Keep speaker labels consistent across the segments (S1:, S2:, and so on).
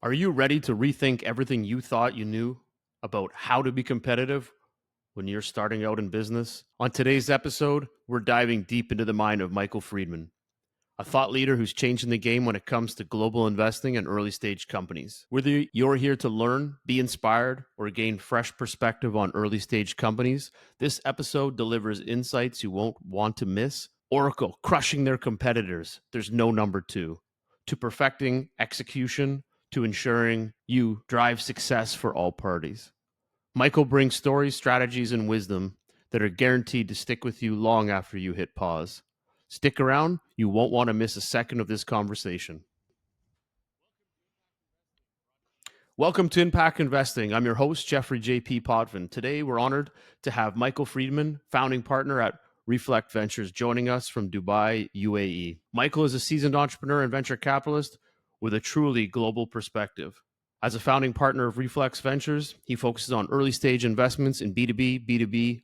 S1: Are you ready to rethink everything you thought you knew about how to be competitive when you're starting out in business? On today's episode, we're diving deep into the mind of Michel Friedman, a thought leader who's changing the game when it comes to global investing in early stage companies. Whether you're here to learn, be inspired, or gain fresh perspective on early stage companies, this episode delivers insights you won't want to miss. Oracle crushing their competitors. There's no number two. To perfecting execution, to ensuring you drive success for all parties. Michel brings stories, strategies, and wisdom that are guaranteed to stick with you long after you hit pause. Stick around, you won't want to miss a second of this conversation. Welcome to Impact Investing. I'm your host, Jeffrey J.P. Potvin. Today, we're honored to have Michel Friedman, founding partner at Reflect Ventures, joining us from Dubai, UAE. Michel is a seasoned entrepreneur and venture capitalist with a truly global perspective. As a founding partner of Reflex Ventures, he focuses on early stage investments in B2B,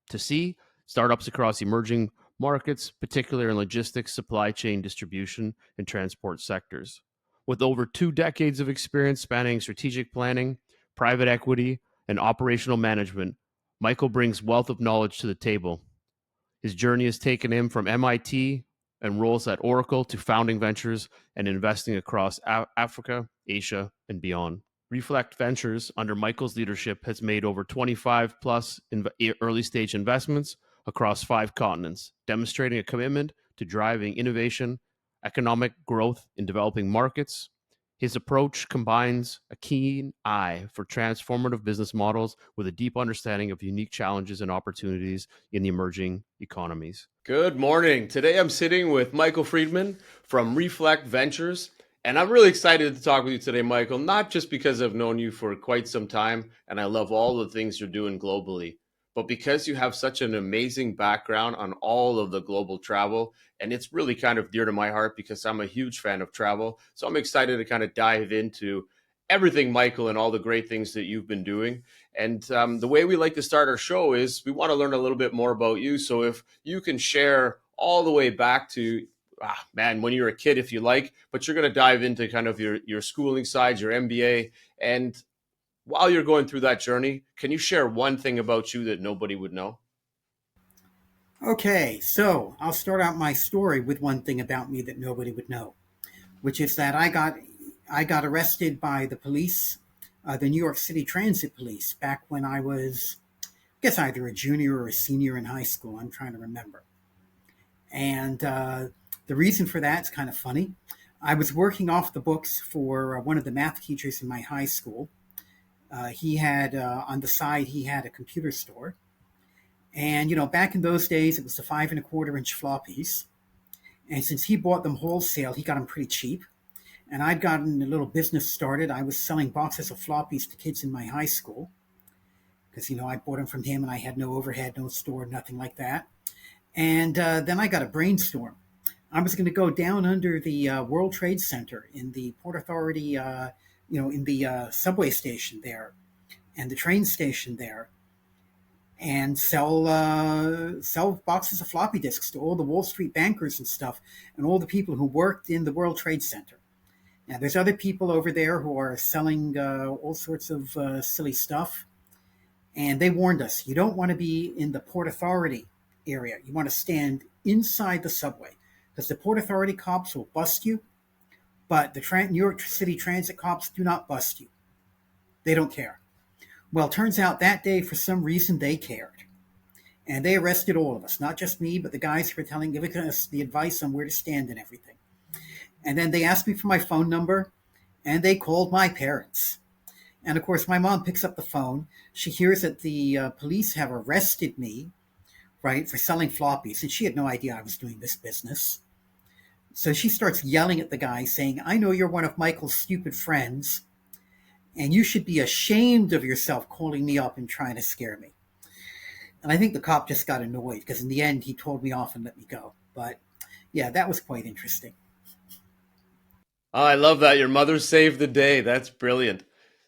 S1: B2B2C, startups across emerging markets, particularly in logistics, supply chain, distribution, and transport sectors. With over 2 decades of experience spanning strategic planning, private equity, and operational management, Michel brings wealth of knowledge to the table. His journey has taken him from MIT and roles at Oracle to founding ventures and investing across Africa, Asia, and beyond. Reflect Ventures, under Michel's leadership, has made over 25 plus early stage investments across 5 continents, demonstrating a commitment to driving innovation, economic growth in developing markets. His approach combines a keen eye for transformative business models with a deep understanding of unique challenges and opportunities in the emerging economies. Good morning. Today I'm sitting with Michel Friedman from Reflect Ventures. And I'm really excited to talk with you today, Michel, not just because I've known you for quite some time and I love all the things you're doing globally, but because you have such an amazing background on all of the global travel. And it's really kind of dear to my heart because I'm a huge fan of travel. So I'm excited to kind of dive into everything, Michel, and all the great things that you've been doing. And the way we like to start our show is we want to learn a little bit more about you. So if you can share all the way back to when you were a kid, if you like, but you're going to dive into kind of your schooling side, your MBA. And while you're going through that journey, can you share one thing about you that nobody would know?
S2: Okay, so I'll start out my story with one thing about me that nobody would know, which is that I got arrested by the police, the New York City Transit Police, back when I was, I guess, either a junior or a senior in high school. I'm trying to remember. And the reason for that is kind of funny. I was working off the books for one of the math teachers in my high school. He had on the side he had a computer store. And, back in those days, it was the 5.25-inch floppies. And since he bought them wholesale, he got them pretty cheap. And I'd gotten a little business started. I was selling boxes of floppies to kids in my high school because, I bought them from him and I had no overhead, no store, nothing like that. And then I got a brainstorm. I was going to go down under the World Trade Center in the Port Authority, in the subway station there and the train station there, and sell boxes of floppy disks to all the Wall Street bankers and stuff, and all the people who worked in the World Trade Center. Now, there's other people over there who are selling all sorts of silly stuff, and they warned us, you don't want to be in the Port Authority area. You want to stand inside the subway, because the Port Authority cops will bust you, but the New York City Transit cops do not bust you. They don't care. Well, it turns out that day, for some reason, they cared. And they arrested all of us, not just me, but the guys who were giving us the advice on where to stand and everything. And then they asked me for my phone number, and they called my parents. And of course, my mom picks up the phone. She hears that the police have arrested me, right, for selling floppies. And she had no idea I was doing this business. So she starts yelling at the guy, saying, I know you're one of Michel's stupid friends, and you should be ashamed of yourself calling me up and trying to scare me. And I think the cop just got annoyed because in the end, he told me off and let me go. But yeah, that was quite interesting.
S1: Oh, I love that. Your mother saved the day. That's brilliant.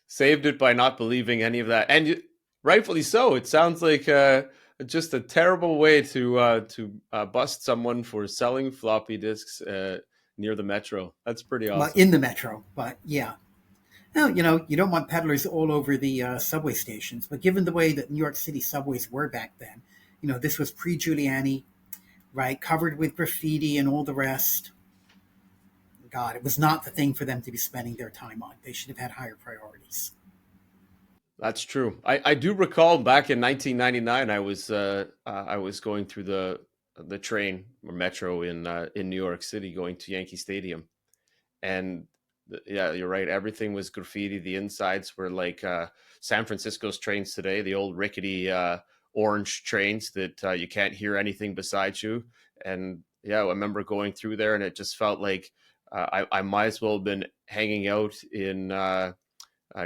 S1: Saved it by not believing any of that. And rightfully so. It sounds like just a terrible way to bust someone for selling floppy disks near the metro. That's pretty
S2: Well,
S1: awesome.
S2: in the metro, but yeah. Now, you don't want peddlers all over the subway stations, but given the way that New York City subways were back then, this was pre Giuliani, right? Covered with graffiti and all the rest. God, it was not the thing for them to be spending their time on. They should have had higher priorities.
S1: That's true. I do recall back in 1999, I was going through the train or metro in New York City, going to Yankee Stadium, and yeah, you're right. Everything was graffiti. The insides were like San Francisco's trains today, the old rickety orange trains that you can't hear anything beside you. And yeah, I remember going through there, and it just felt like I might as well have been hanging out in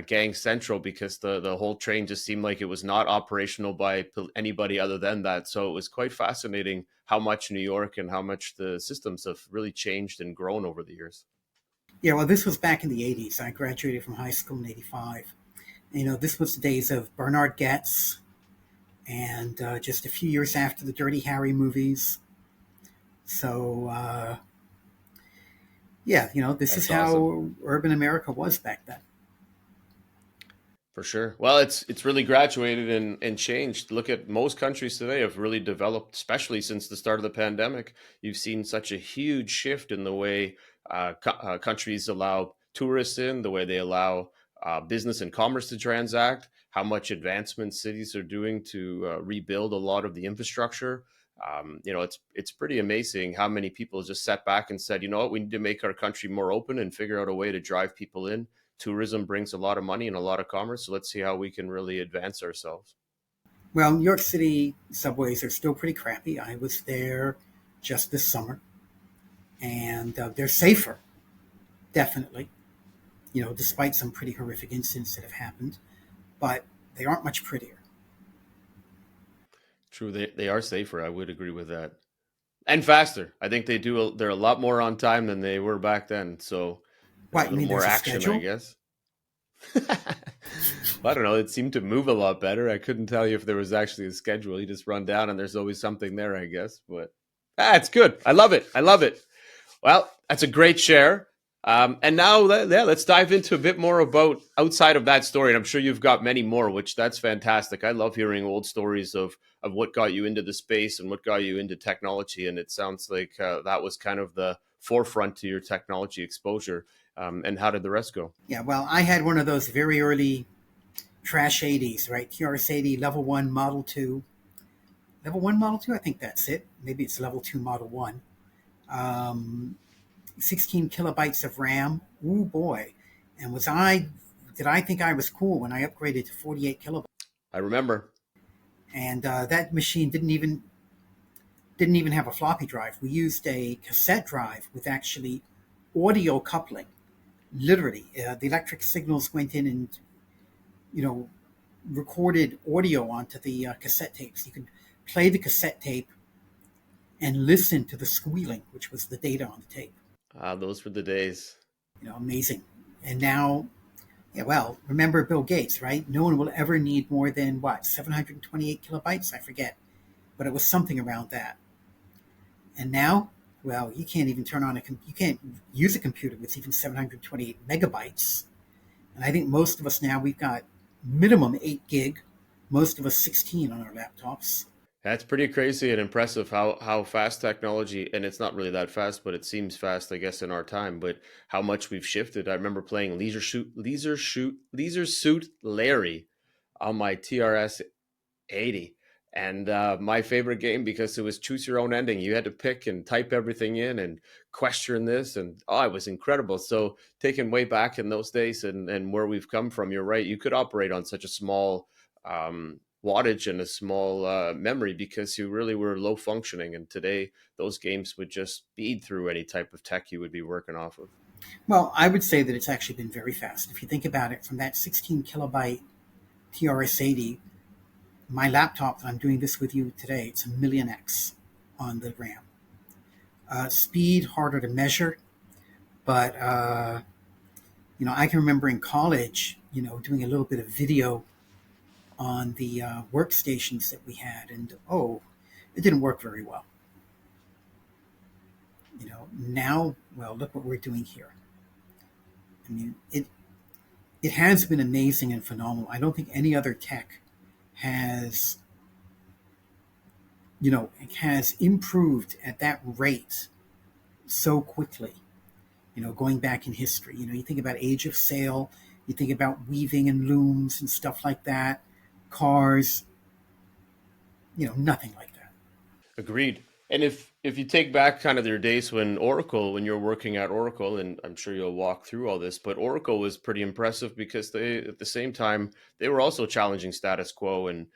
S1: Gang Central, because the whole train just seemed like it was not operational by anybody other than that. So it was quite fascinating how much New York and how much the systems have really changed and grown over the years.
S2: Yeah, well, this was back in the 80s. I graduated from high school in 85. This was the days of Bernard Getz and just a few years after the Dirty Harry movies. So, yeah, this is
S1: That's awesome.
S2: how urban America was back then.
S1: For sure. Well, it's really graduated and changed. Look at most countries today have really developed, especially since the start of the pandemic. You've seen such a huge shift in the way countries allow tourists in, the way they allow business and commerce to transact, how much advancement cities are doing to rebuild a lot of the infrastructure. It's pretty amazing how many people just sat back and said, you know what, we need to make our country more open and figure out a way to drive people in. Tourism brings a lot of money and a lot of commerce. So let's see how we can really advance ourselves.
S2: Well, New York City subways are still pretty crappy. I was there just this summer, and they're safer, definitely, despite some pretty horrific incidents that have happened, but they aren't much prettier.
S1: True, they are safer. I would agree with that. And faster. I think they're a lot more on time than they were back then. So there's a
S2: What, you
S1: little
S2: mean
S1: more
S2: there's a
S1: action, I
S2: schedule?
S1: guess. Well, I don't know. It seemed to move a lot better. I couldn't tell you if there was actually a schedule. You just run down and there's always something there, I guess. But it's good. I love it. I love it. Well, that's a great share. And now, yeah, let's dive into a bit more about outside of that story. And I'm sure you've got many more, which that's fantastic. I love hearing old stories of what got you into the space and what got you into technology. And it sounds like that was kind of the forefront to your technology exposure. And how did the rest go?
S2: Yeah, well, I had one of those very early trash 80s, right? TRS 80, level 1, model 2. Level 1, model 2, I think that's it. Maybe it's level 2, model 1. Um, 16 kilobytes of RAM. Ooh, boy. And did I think I was cool when I upgraded to 48 kilobytes?
S1: I remember.
S2: And that machine didn't even have a floppy drive. We used a cassette drive with actually audio coupling. Literally, the electric signals went in and you know recorded audio onto the cassette tapes. You could play the cassette tape and listen to the squealing, which was the data on the tape.
S1: Those were the days.
S2: Amazing. And now, yeah, well, remember Bill Gates, right? No one will ever need more than what, 728 kilobytes? I forget, but it was something around that. And now, well, you can't even you can't use a computer with even 728 megabytes. And I think most of us now, we've got minimum 8 gig, most of us 16 on our laptops.
S1: That's pretty crazy and impressive how fast technology, and it's not really that fast, but it seems fast, I guess, in our time. But how much we've shifted. I remember playing Leisure Suit Larry on my TRS 80. And my favorite game, because it was choose your own ending. You had to pick and type everything in and question this. And oh, it was incredible. So taken way back in those days and where we've come from, you're right. You could operate on such a small wattage and a small memory because you really were low functioning. And today, those games would just speed through any type of tech you would be working off of.
S2: Well, I would say that it's actually been very fast. If you think about it, from that 16 kilobyte TRS-80, my laptop that I'm doing this with you today, it's a million X on the RAM. Speed, harder to measure, but I can remember in college, doing a little bit of video on the workstations that we had, and oh, it didn't work very well. Now, well, look what we're doing here. I mean, it has been amazing and phenomenal. I don't think any other tech has, has improved at that rate so quickly. Going back in history, you think about Age of Sail, you think about weaving and looms and stuff like that, cars, nothing like that.
S1: Agreed. And if you take back kind of their days when you're working at Oracle, and I'm sure you'll walk through all this, but Oracle was pretty impressive because they, at the same time, they were also challenging status quo, and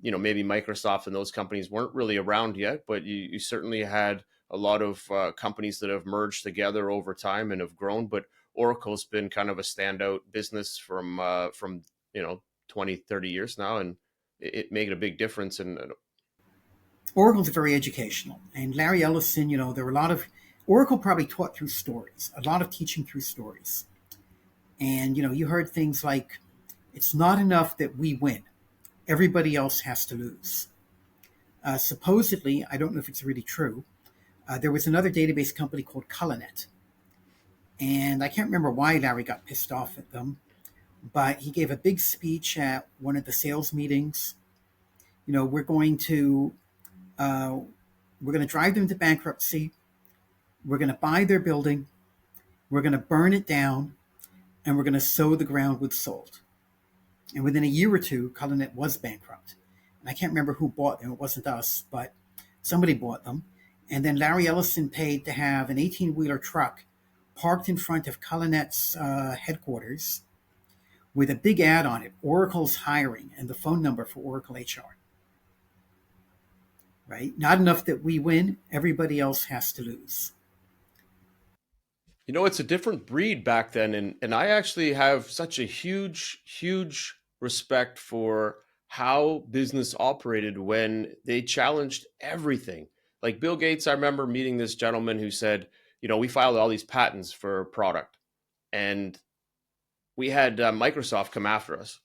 S1: maybe Microsoft and those companies weren't really around yet, but you certainly had a lot of companies that have merged together over time and have grown. But Oracle's been kind of a standout business from 20, 30 years now, and it made a big difference. And
S2: Oracle's very educational. And Larry Ellison, there were a lot of, Oracle probably taught through stories, a lot of teaching through stories. And, you heard things like, it's not enough that we win, everybody else has to lose. Supposedly, I don't know if it's really true, there was another database company called Colonet. And I can't remember why Larry got pissed off at them, but he gave a big speech at one of the sales meetings. You know, we're going to uh, we're going to drive them to bankruptcy. We're going to buy their building. We're going to burn it down, and we're going to sow the ground with salt. And within a year or two, Colonet was bankrupt. And I can't remember who bought them. It wasn't us, but somebody bought them. And then Larry Ellison paid to have an 18-wheeler truck parked in front of Colonet's headquarters with a big ad on it, Oracle's hiring, and the phone number for Oracle HR. Right? Not enough that we win, everybody else has to lose.
S1: it's a different breed back then, and I actually have such a huge respect for how business operated when they challenged everything. Like Bill Gates, I remember meeting this gentleman who said, we filed all these patents for a product, and we had Microsoft come after us.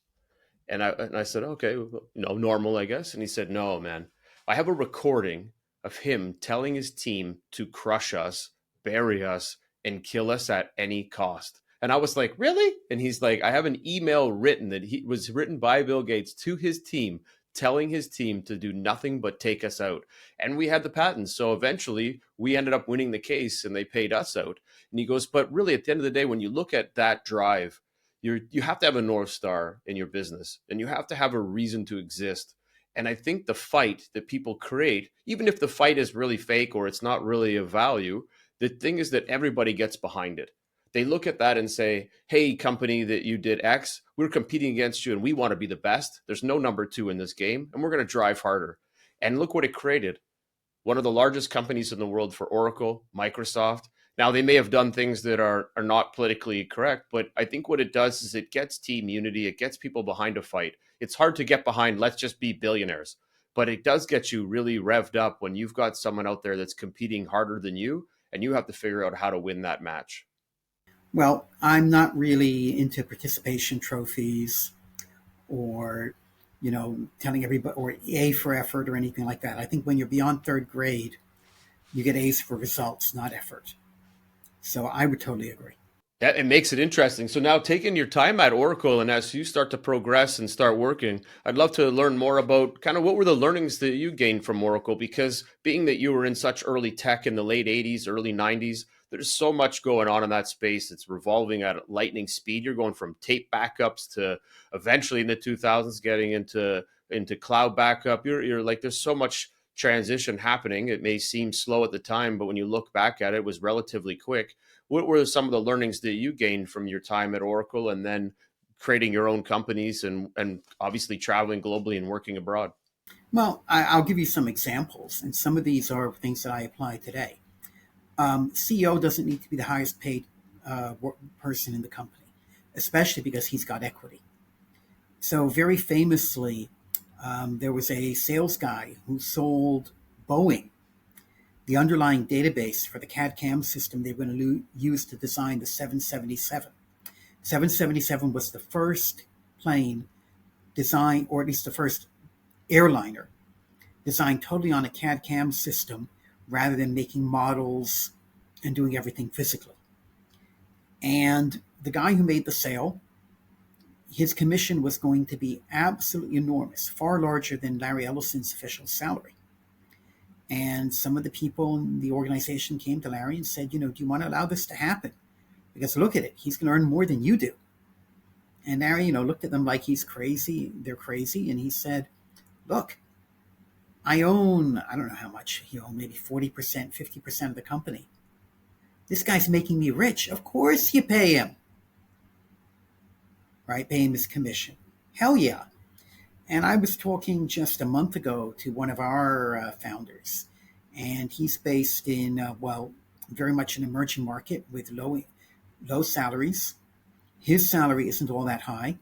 S1: And I said, okay, well, normal, I guess. And he said, no, man, I have a recording of him telling his team to crush us, bury us, and kill us at any cost. And I was like, really? And he's like, I have an email written that he was written by Bill Gates to his team, telling his team to do nothing but take us out. And we had the patents. So eventually we ended up winning the case and they paid us out. And he goes, but really, at the end of the day, when you look at that drive, you have to have a North Star in your business, and you have to have a reason to exist. And I think the fight that people create, even if the fight is really fake or it's not really of value, the thing is that everybody gets behind it. They look at that and say, hey, company that you did X, we're competing against you and we want to be the best. There's no number two in this game, and we're going to drive harder. And look what it created: one of the largest companies in the world for Oracle, Microsoft. Now, they may have done things that are not politically correct, but I think what it does is it gets team unity. It gets people behind a fight. It's hard to get behind, let's just be billionaires, but it does get you really revved up when you've got someone out there that's competing harder than you, and you have to figure out how to win that match.
S2: Well, I'm not really into participation trophies or, telling everybody, or A for effort or anything like that. I think when you're beyond third grade, you get A's for results, not effort. So I would totally agree.
S1: Yeah, it makes it interesting. So now, taking your time at Oracle and as you start to progress and start working, I'd love to learn more about kind of what were the learnings that you gained from Oracle, because being that you were in such early tech in the late 80s, early 90s, there's so much going on in that space. It's revolving at lightning speed. You're going from tape backups to eventually in the 2000s getting into cloud backup. You're like, there's so much transition happening. It may seem slow at the time, but when you look back at it, it was relatively quick. What were some of the learnings that you gained from your time at Oracle and then creating your own companies and obviously traveling globally and working abroad?
S2: Well, I'll give you some examples, and some of these are things that I apply today. CEO doesn't need to be the highest paid person in the company, especially because he's got equity. So, very famously, there was a sales guy who sold Boeing the underlying database for the CAD CAM system they were going to use to design the 777. 777 was the first plane designed, or at least the first airliner designed totally on a CAD CAM system rather than making models and doing everything physically. And the guy who made the sale his commission was going to be absolutely enormous, far larger than Larry Ellison's official salary. And some of the people in the organization came to Larry and said, do you want to allow this to happen? Because look at it, he's going to earn more than you do. And Larry, looked at them like he's crazy. They're crazy. And he said, look, I own, I don't know how much he owned, maybe 40%, 50% of the company. This guy's making me rich. Of course you pay him, right? Pay him his commission. Hell yeah. And I was talking just a month ago to one of our founders, and he's based in, very much an emerging market with low salaries. His salary isn't all that high.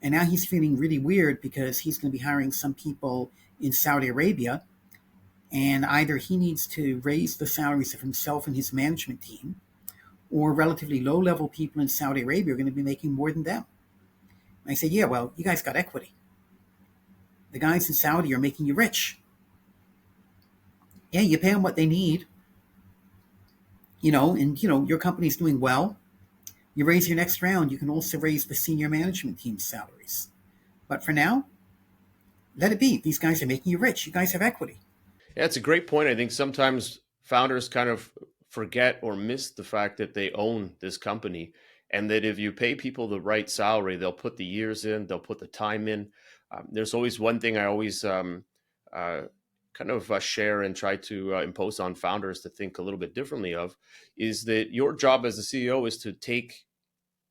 S2: And now he's feeling really weird because he's going to be hiring some people in Saudi Arabia. And either he needs to raise the salaries of himself and his management team, or relatively low-level people in Saudi Arabia are going to be making more than them. And I said, yeah, well, you guys got equity. The guys in Saudi are making you rich. Yeah, you pay them what they need, and, your company's doing well. You raise your next round, you can also raise the senior management team's salaries. But for now, let it be. These guys are making you rich. You guys have equity.
S1: Yeah, it's a great point. I think sometimes founders kind of forget or miss the fact that they own this company, and that if you pay people the right salary, they'll put the years in, they'll put the time in. There's always one thing I always share and try to impose on founders to think a little bit differently of, is that your job as a CEO is to take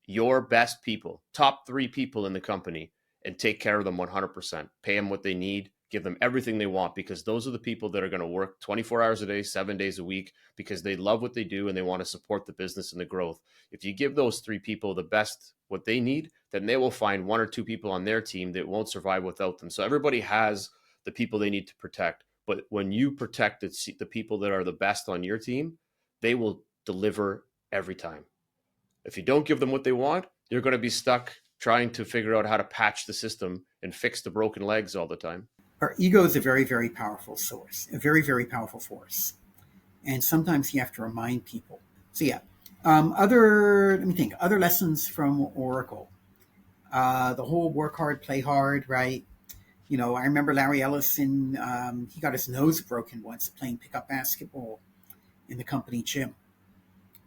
S1: your best people, top 3 people in the company, and take care of them 100%. Pay them what they need, give them everything they want, because those are the people that are going to work 24 hours a day, 7 days a week, because they love what they do and they want to support the business and the growth. If you give those 3 people the best, what they need, then they will find 1 or 2 people on their team that won't survive without them. So everybody has the people they need to protect. But when you protect the people that are the best on your team, they will deliver every time. If you don't give them what they want, you're going to be stuck trying to figure out how to patch the system and fix the broken legs all the time.
S2: Our ego is a very, very powerful source, a very, very powerful force. And sometimes you have to remind people. So yeah, let me think, other lessons from Oracle. The whole work hard, play hard, right? I remember Larry Ellison, he got his nose broken once playing pickup basketball in the company gym.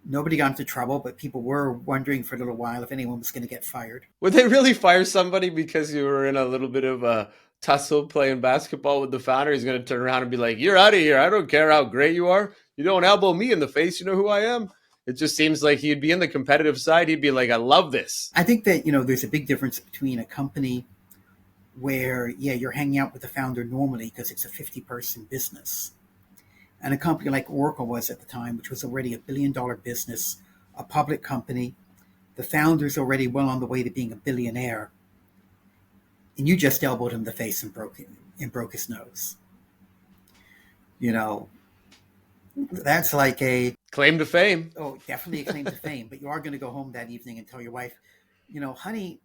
S2: Nobody got into trouble, but people were wondering for a little while if anyone was going to get fired.
S1: Would they really fire somebody because you were in a little bit of a tussle playing basketball with the founder? He's going to turn around and be like, "You're out of here. I don't care how great you are. You don't elbow me in the face. You know who I am." It just seems like he'd be in the competitive side. He'd be like, "I love this."
S2: I think that, there's a big difference between a company where, yeah, you're hanging out with the founder normally because it's a 50-person business, and a company like Oracle was at the time, which was already $1 billion business, a public company. The founder's already well on the way to being a billionaire, and you just elbowed him in the face and broke his nose. That's like a
S1: claim to fame.
S2: Oh, definitely a claim to fame. But you are going to go home that evening and tell your wife, honey,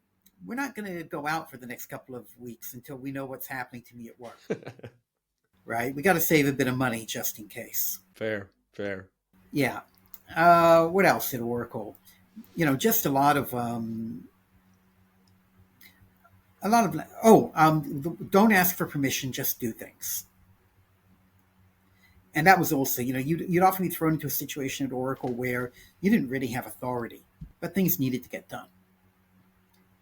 S2: we're not going to go out for the next couple of weeks until we know what's happening to me at work. Right? We got to save a bit of money just in case.
S1: Fair.
S2: Yeah. What else at Oracle? Just a lot of don't ask for permission, just do things. And that was also, you'd often be thrown into a situation at Oracle where you didn't really have authority, but things needed to get done.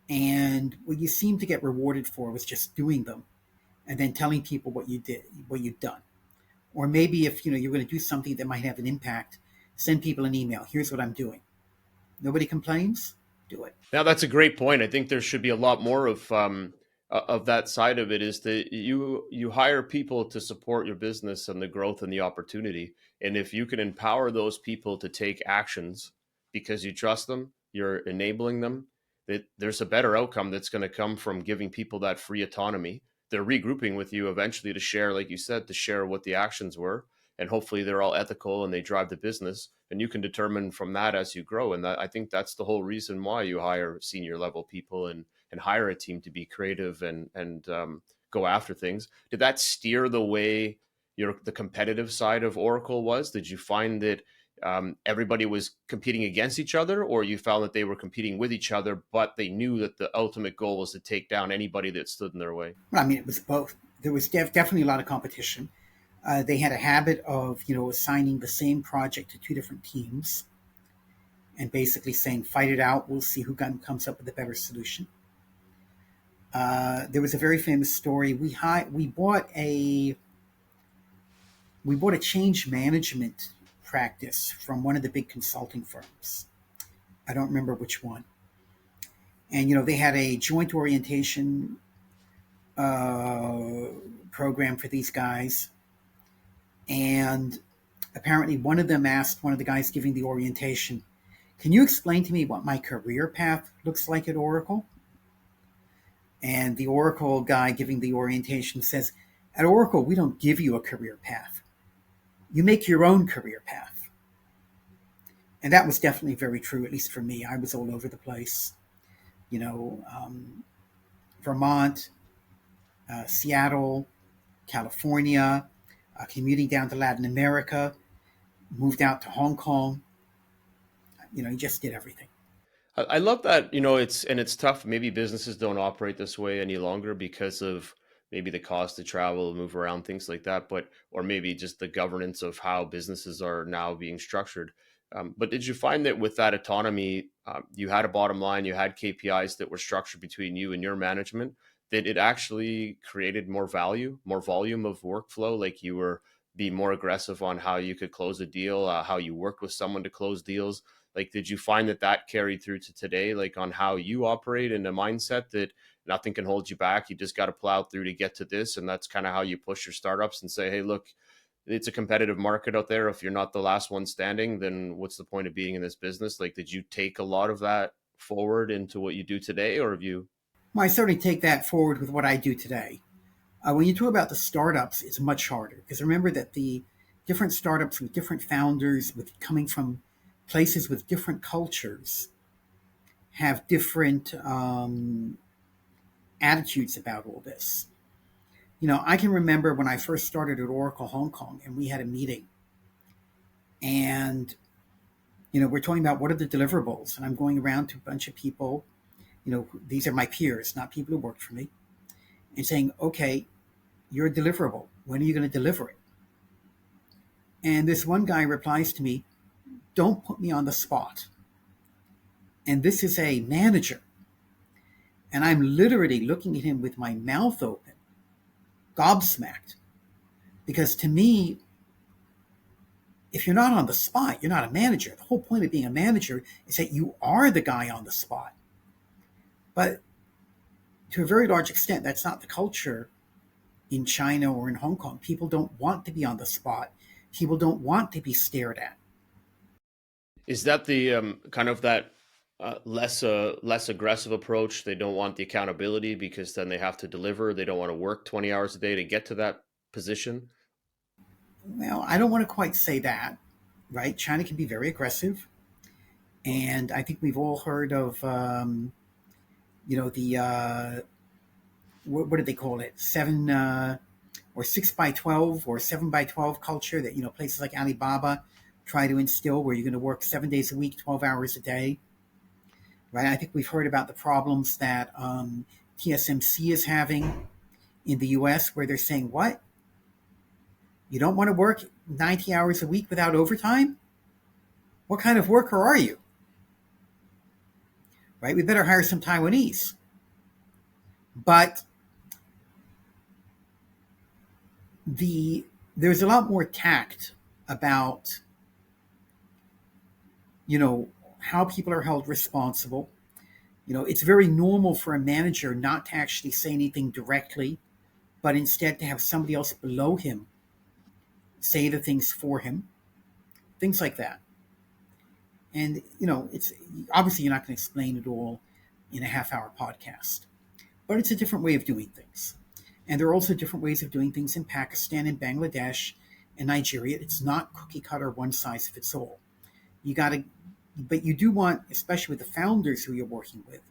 S2: And what you seemed to get rewarded for was just doing them and then telling people what you did, what you'd done. Or maybe if, you're going to do something that might have an impact, send people an email. Here's what I'm doing. Nobody complains, do it.
S1: Now, that's a great point. I think there should be a lot more of that side of it, is that you hire people to support your business and the growth and the opportunity. And if you can empower those people to take actions because you trust them, you're enabling them, that there's a better outcome that's going to come from giving people that free autonomy. They're regrouping with you eventually to share, like you said, to share what the actions were. And hopefully they're all ethical and they drive the business. And you can determine from that as you grow. And I think that's the whole reason why you hire senior level people and hire a team to be creative and go after things. Did that steer the way the competitive side of Oracle was? Did you find that everybody was competing against each other, or you found that they were competing with each other, but they knew that the ultimate goal was to take down anybody that stood in their way?
S2: Well, I mean, it was both. There was definitely a lot of competition. They had a habit of, assigning the same project to two different teams and basically saying, "Fight it out. We'll see who comes up with a better solution." There was a very famous story. We bought a change management practice from one of the big consulting firms. I don't remember which one. And they had a joint orientation uh, program for these guys, and apparently one of them asked one of the guys giving the orientation, "Can you explain to me what my career path looks like at Oracle?" And the Oracle guy giving the orientation says, "At Oracle, we don't give you a career path. You make your own career path." And that was definitely very true, at least for me. I was all over the place. You know, Vermont, Seattle, California, commuting down to Latin America, moved out to Hong Kong. He just did everything.
S1: I love that, it's tough. Maybe businesses don't operate this way any longer because of maybe the cost to travel, move around, things like that, but or maybe just the governance of how businesses are now being structured. But did you find that with that autonomy, you had a bottom line, you had KPIs that were structured between you and your management, that it actually created more value, more volume of workflow, like you were being more aggressive on how you could close a deal, how you worked with someone to close deals? Like, did you find that that carried through to today, like on how you operate and the mindset that nothing can hold you back? You just got to plow through to get to this. And that's kind of how you push your startups and say, hey, look, it's a competitive market out there. If you're not the last one standing, then what's the point of being in this business? Like, did you take a lot of that forward into what you do today, or have you?
S2: Well, I certainly take that forward with what I do today. When you talk about the startups, it's much harder because remember that the different startups with different founders, with coming from places with different cultures, have different attitudes about all this. I can remember when I first started at Oracle Hong Kong and we had a meeting and, we're talking about what are the deliverables. And I'm going around to a bunch of people, these are my peers, not people who worked for me, and saying, okay, you're a deliverable. When are you going to deliver it? And this one guy replies to me, "Don't put me on the spot." And this is a manager. And I'm literally looking at him with my mouth open, gobsmacked. Because to me, if you're not on the spot, you're not a manager. The whole point of being a manager is that you are the guy on the spot. But to a very large extent, that's not the culture in China or in Hong Kong. People don't want to be on the spot. People don't want to be stared at.
S1: Is that the kind of that less aggressive approach? They don't want the accountability because then they have to deliver. They don't want to work 20 hours a day to get to that position.
S2: Well, I don't want to quite say that, right? China can be very aggressive. And I think we've all heard of, the, what do they call it? Or 6 by 12 or 7 by 12 culture that, places like Alibaba try to instill where you're going to work 7 days a week, 12 hours a day, right? I think we've heard about the problems that TSMC is having in the US where they're saying, what? You don't want to work 90 hours a week without overtime? What kind of worker are you? Right? We better hire some Taiwanese. But there's a lot more tact about, how people are held responsible. It's very normal for a manager not to actually say anything directly, but instead to have somebody else below him say the things for him, things like that. And, it's obviously you're not going to explain it all in a half-hour podcast, but it's a different way of doing things. And there are also different ways of doing things in Pakistan and Bangladesh and Nigeria. It's not cookie cutter, one size fits all. But you do want, especially with the founders who you're working with,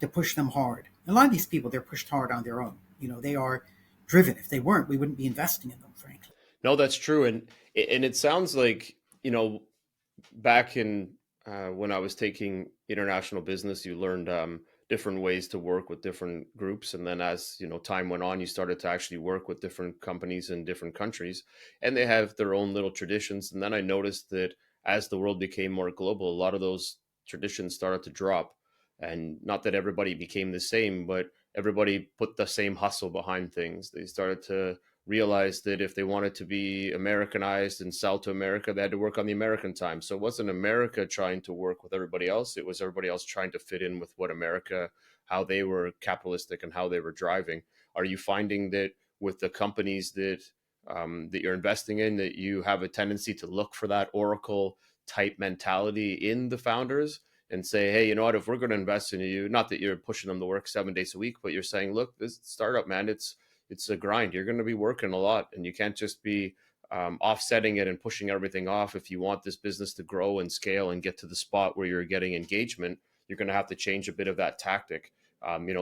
S2: to push them hard. And a lot of these people, they're pushed hard on their own. They are driven. If they weren't, we wouldn't be investing in them, frankly.
S1: No, that's true, and it sounds like you know, back in when I was taking international business, you learned different ways to work with different groups, and then as time went on, you started to actually work with different companies in different countries, and they have their own little traditions. And then I noticed that as the world became more global, a lot of those traditions started to drop, and not that everybody became the same, but everybody put the same hustle behind things. They started to realized that if they wanted to be Americanized and sell to America, they had to work on the American time. So it wasn't America trying to work with everybody else. It was everybody else trying to fit in with what America, how they were capitalistic and how they were driving. Are you finding that with the companies that you're investing in, that you have a tendency to look for that Oracle type mentality in the founders and say, hey, you know what, if we're going to invest in you, not that you're pushing them to work 7 days a week, but you're saying, look, this startup, man, it's a grind. You're going to be working a lot, and you can't just be offsetting it and pushing everything off. If you want this business to grow and scale and get to the spot where you're getting engagement, you're going to have to change a bit of that tactic.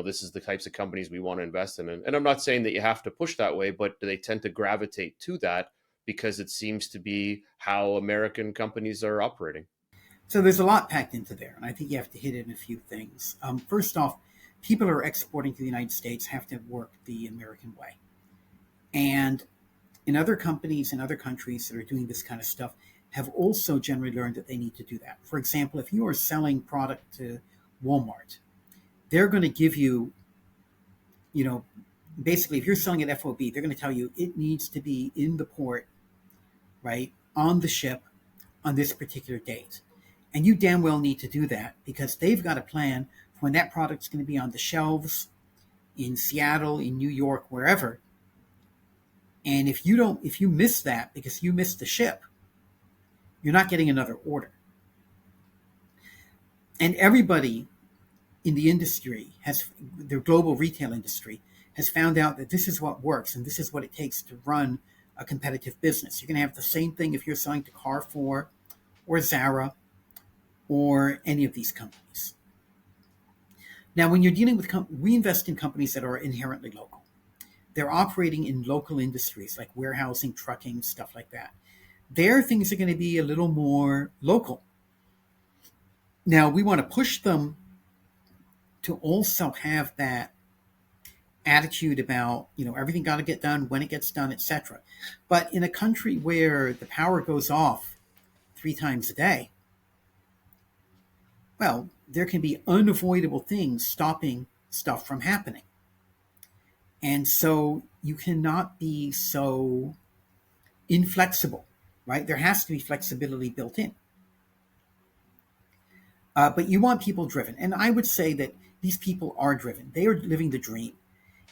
S1: This is the types of companies we want to invest in. And I'm not saying that you have to push that way, but they tend to gravitate to that because it seems to be how American companies are operating.
S2: So there's a lot packed into there, and I think you have to hit in a few things. First off, people who are exporting to the United States have to work the American way. And in other companies in other countries that are doing this kind of stuff have also generally learned that they need to do that. For example, if you are selling product to Walmart, they're going to give you, you know, basically if you're selling at FOB, they're going to tell you it needs to be in the port, right, on the ship on this particular date. And you damn well need to do that because they've got a plan for when that product's going to be on the shelves in Seattle, in New York, wherever. And if you miss that because you missed the ship, you're not getting another order. And everybody in the industry the global retail industry has found out that this is what works and this is what it takes to run a competitive business. You're going to have the same thing if you're selling to Carrefour or Zara or any of these companies. Now, when you're dealing with, we invest in companies that are inherently local. They're operating in local industries like warehousing, trucking, stuff like that. There, things are going to be a little more local. Now, we want to push them to also have that attitude about, everything got to get done when it gets done, etc. But in a country where the power goes off 3 times a day, well, there can be unavoidable things stopping stuff from happening. And so you cannot be so inflexible, right? There has to be flexibility built in. But you want people driven. And I would say that these people are driven. They are living the dream.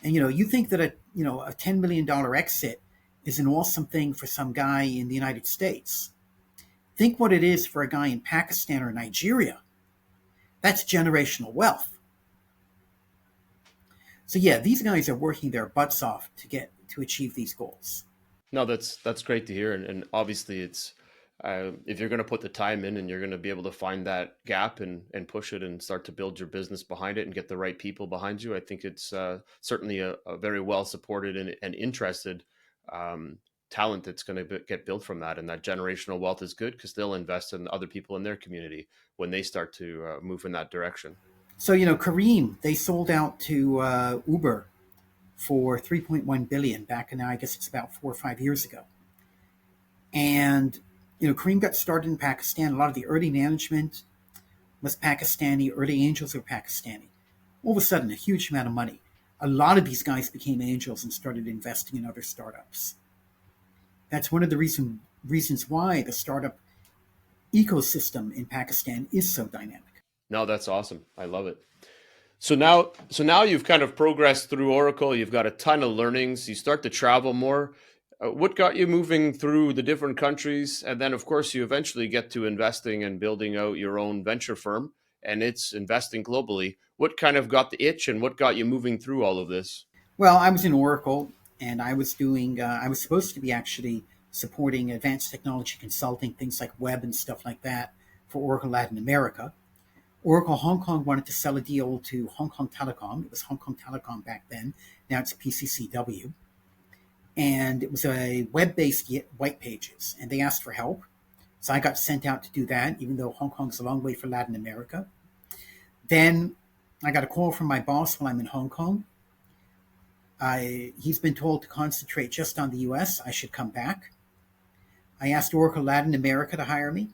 S2: And, you think that a $10 million exit is an awesome thing for some guy in the United States. Think what it is for a guy in Pakistan or Nigeria. That's generational wealth. So yeah, these guys are working their butts off to achieve these goals.
S1: No, that's great to hear, and obviously it's if you're going to put the time in and you're going to be able to find that gap and push it and start to build your business behind it and get the right people behind you, I think it's certainly a very well supported and interested talent that's going to get built from that, and that generational wealth is good because they'll invest in other people in their community when they start to move in that direction.
S2: So Kareem, they sold out to Uber for 3.1 billion back in, I guess it's about 4 or 5 years ago. And Kareem got started in Pakistan. A lot of the early management was Pakistani. Early angels were Pakistani. All of a sudden, a huge amount of money. A lot of these guys became angels and started investing in other startups. That's one of the reasons why the startup ecosystem in Pakistan is so dynamic.
S1: No, that's awesome. I love it. So now you've kind of progressed through Oracle. You've got a ton of learnings. You start to travel more. What got you moving through the different countries? And then, of course, you eventually get to investing and building out your own venture firm, and it's investing globally. What kind of got the itch, and what got you moving through all of this?
S2: Well, I was in Oracle, and I was supposed to be actually supporting advanced technology consulting, things like web and stuff like that for Oracle Latin America. Oracle Hong Kong wanted to sell a deal to Hong Kong Telecom. It was Hong Kong Telecom back then. Now it's PCCW. And it was a web-based white pages. And they asked for help. So I got sent out to do that, even though Hong Kong's a long way for Latin America. Then I got a call from my boss while I'm in Hong Kong. He's been told to concentrate just on the US. I should come back. I asked Oracle Latin America to hire me.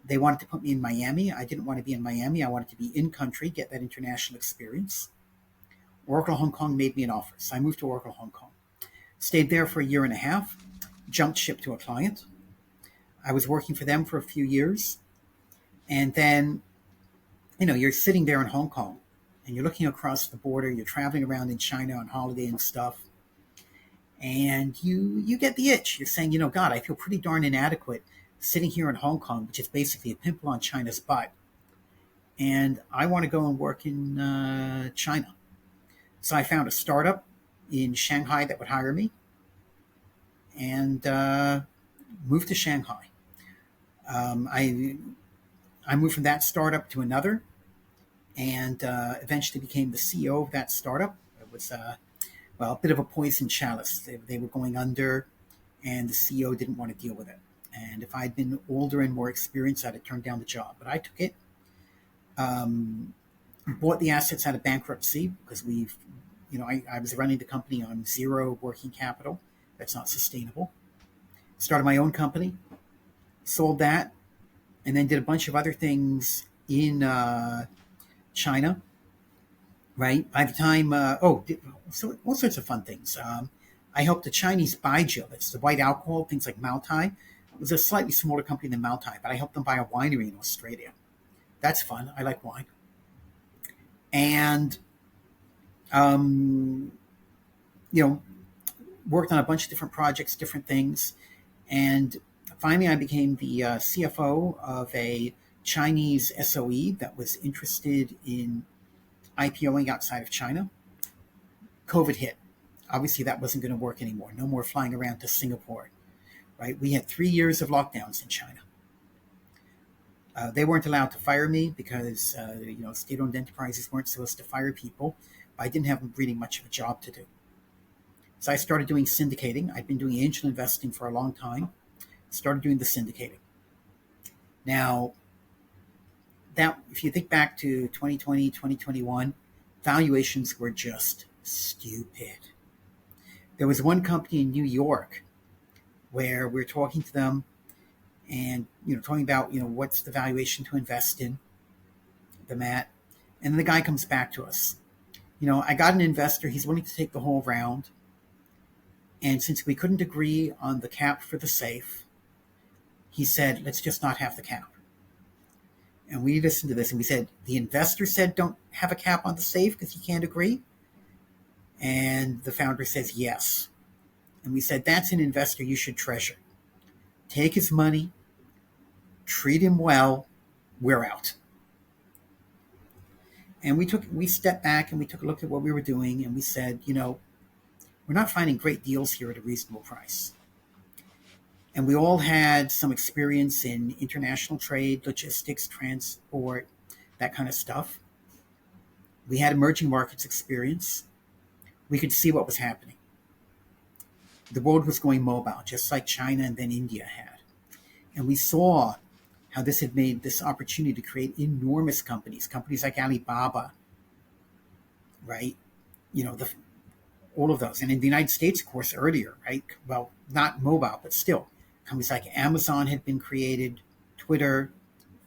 S2: They wanted to put me in Miami. I didn't want to be in Miami. I wanted to be in country, get that international experience. Oracle Hong Kong made me an offer. So I moved to Oracle Hong Kong. Stayed there for a year and a half, jumped ship to a client. I was working for them for a few years. And then, you're sitting there in Hong Kong and you're looking across the border, you're traveling around in China on holiday and stuff. And you get the itch. You're saying, God, I feel pretty darn inadequate sitting here in Hong Kong, which is basically a pimple on China's butt. And I want to go and work in China. So I found a startup in Shanghai that would hire me and moved to Shanghai. I moved from that startup to another and eventually became the CEO of that startup. It was, a bit of a poison chalice. They were going under and the CEO didn't want to deal with it. And if I'd been older and more experienced, I'd have turned down the job. But I took it, bought the assets out of bankruptcy because I was running the company on zero working capital. That's not sustainable. Started my own company, sold that, and then did a bunch of other things in China. Right. By the time, so all sorts of fun things. I helped a Chinese baijiu. That's the white alcohol, things like Maotai. It was a slightly smaller company than Maotai, but I helped them buy a winery in Australia. That's fun. I like wine. And, worked on a bunch of different projects, different things. And finally, I became the CFO of a Chinese SOE that was interested in IPOing outside of China. COVID hit. Obviously, that wasn't going to work anymore. No more flying around to Singapore, right? We had 3 years of lockdowns in China. They weren't allowed to fire me because, state-owned enterprises weren't supposed to fire people. I didn't have really much of a job to do. So I started doing syndicating. I'd been doing angel investing for a long time. Started doing the syndicating. Now, that if you think back to 2020, 2021, valuations were just stupid. There was one company in New York where we're talking to them and, talking about, what's the valuation to invest in, the mat. And then the guy comes back to us. I got an investor. He's willing to take the whole round. And since we couldn't agree on the cap for the safe, he said, let's just not have the cap. And we listened to this and we said, the investor said don't have a cap on the safe because he can't agree. And the founder says yes. And we said, that's an investor you should treasure. Take his money, treat him well, we're out. And we stepped back and we took a look at what we were doing and we said, we're not finding great deals here at a reasonable price. And we all had some experience in international trade, logistics, transport, that kind of stuff. We had emerging markets experience. We could see what was happening. The world was going mobile, just like China and then India had. And we saw how this had made this opportunity to create enormous companies like Alibaba, right? All of those. And in the United States, of course, earlier, right? Well, not mobile, but still. Companies like Amazon had been created, Twitter,